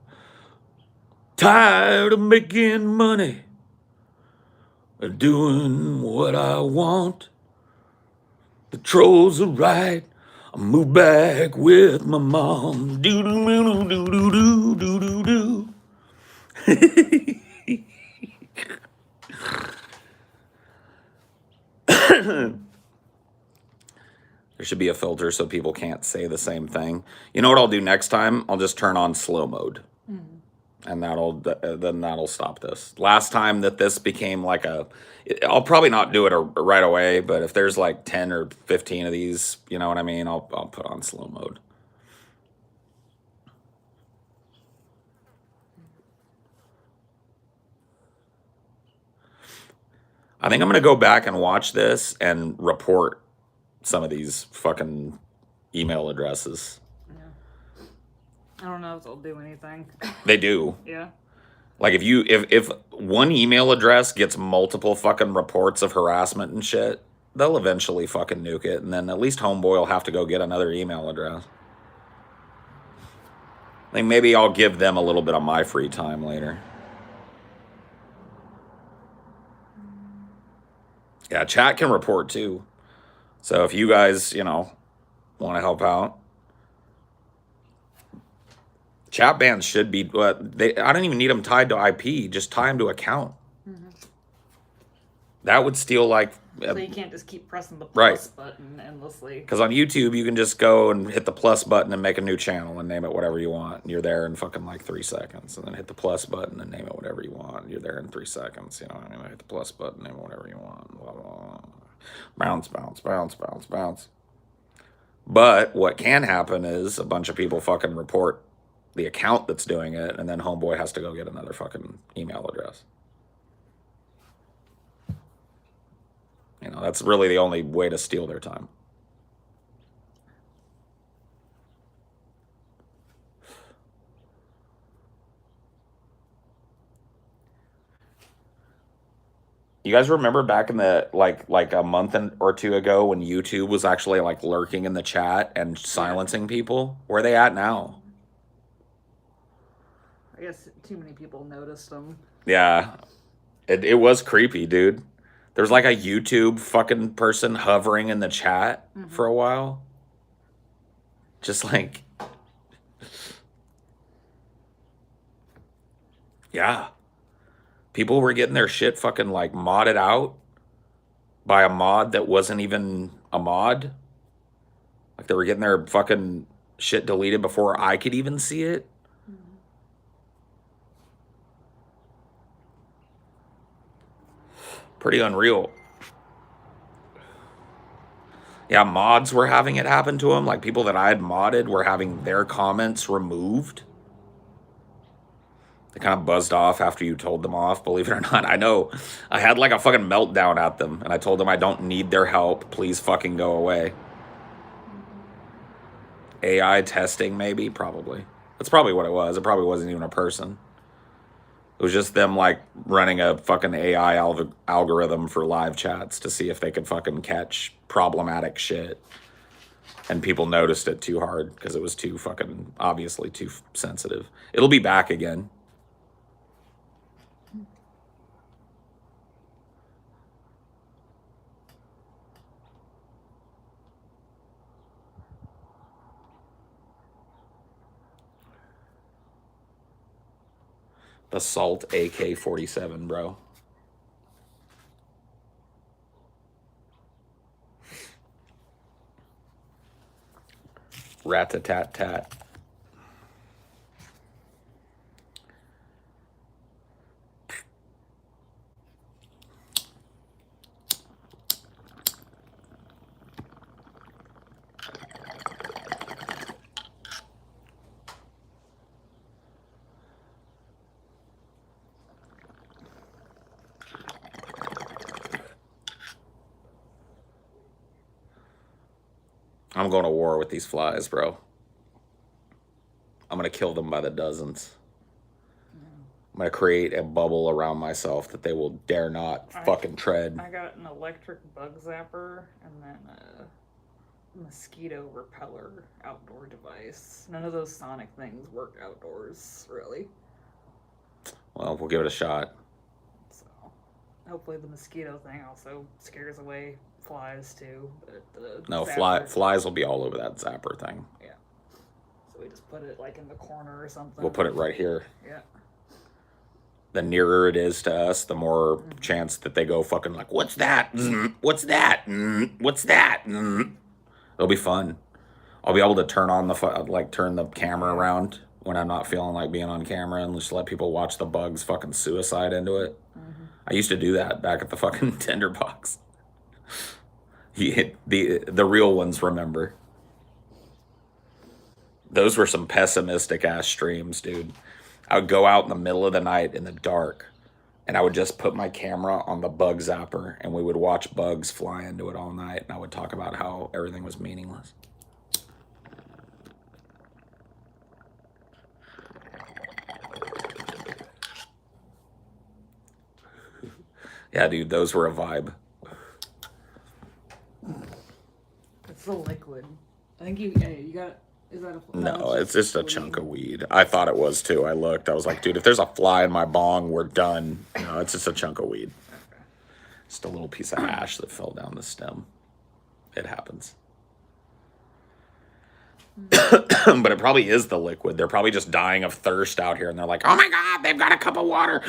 Tired of making money and doing what I want. The trolls are right. I move back with my mom. Do do do do do do do do. There should be a filter so people can't say the same thing. You know what I'll do next time? I'll just turn on slow mode. And that'll stop this. Last time that this became like I'll probably not do it right away, but if there's like 10 or 15 of these, you know what I mean? I'll put on slow mode. I think I'm going to go back and watch this and report some of these fucking email addresses. I don't know if they'll do anything. They do. Yeah. Like if one email address gets multiple fucking reports of harassment and shit, they'll eventually fucking nuke it, and then at least Homeboy will have to go get another email address. Like maybe I'll give them a little bit of my free time later. Yeah, chat can report too. So if you guys, want to help out. Chat bans should be, I don't even need them tied to IP, just tie them to account. Mm-hmm. That would steal like... So you can't just keep pressing the plus button endlessly. Because on YouTube, you can just go and hit the plus button and make a new channel and name it whatever you want. And you're there in fucking like 3 seconds. And then hit the plus button and name it whatever you want. And you're there in 3 seconds. You know what I mean? Hit the plus button, name it whatever you want. Blah, blah, blah. Bounce, bounce, bounce, bounce, bounce. But what can happen is a bunch of people fucking report the account that's doing it, and then Homeboy has to go get another fucking email address. You know, that's really the only way to steal their time. You guys remember back in the like a month or two ago when YouTube was actually like lurking in the chat and silencing people? Where are they at now? I guess too many people noticed them. Yeah. It was creepy, dude. There's like a YouTube fucking person hovering in the chat for a while. Just like, yeah. People were getting their shit fucking like modded out by a mod that wasn't even a mod. Like they were getting their fucking shit deleted before I could even see it. Pretty unreal. Yeah, mods were having it happen to them. Like people that I had modded were having their comments removed. They kind of buzzed off after you told them off, believe it or not. I know. I had like a fucking meltdown at them, and I told them I don't need their help. Please fucking go away. AI testing, maybe? Probably. That's probably what it was. It probably wasn't even a person. It was just them like running a fucking AI algorithm for live chats to see if they could fucking catch problematic shit. And people noticed it too hard because it was too fucking, obviously too sensitive. It'll be back again. Assault AK-47, bro. Rat-a-tat-tat. I'm going to war with these flies, bro. I'm going to kill them by the dozens. I'm going to create a bubble around myself that they will dare not fucking tread. I got an electric bug zapper and then a mosquito repeller outdoor device. None of those sonic things work outdoors, really. Well, we'll give it a shot. So, hopefully the mosquito thing also scares away flies too. But No, zapper, flies will be all over that zapper thing. Yeah. So we just put it like in the corner or something. We'll put it right here. Yeah. The nearer it is to us, the more chance that they go fucking like, what's that? What's that? What's that? It'll be fun. I'll be able to turn on turn the camera around when I'm not feeling like being on camera and just let people watch the bugs fucking suicide into it. I used to do that back at the fucking tinderbox. The real ones remember. Those were some pessimistic ass streams, dude. I would go out in the middle of the night in the dark and I would just put my camera on the bug zapper and we would watch bugs fly into it all night, and I would talk about how everything was meaningless. Yeah, dude, those were a vibe. It's the liquid. I think you got. Is that a? No, it's just a chunk of weed. I thought it was too. I looked. I was like, dude, if there's a fly in my bong, we're done. No, it's just a chunk of weed. Okay. Just a little piece of hash that fell down the stem. It happens. But it probably is the liquid. They're probably just dying of thirst out here, and they're like, oh my God, they've got a cup of water.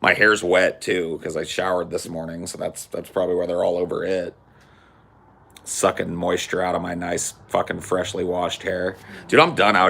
My hair's wet too because I showered this morning, so that's probably why they're all over it. Sucking moisture out of my nice fucking freshly washed hair. Dude, I'm done out here.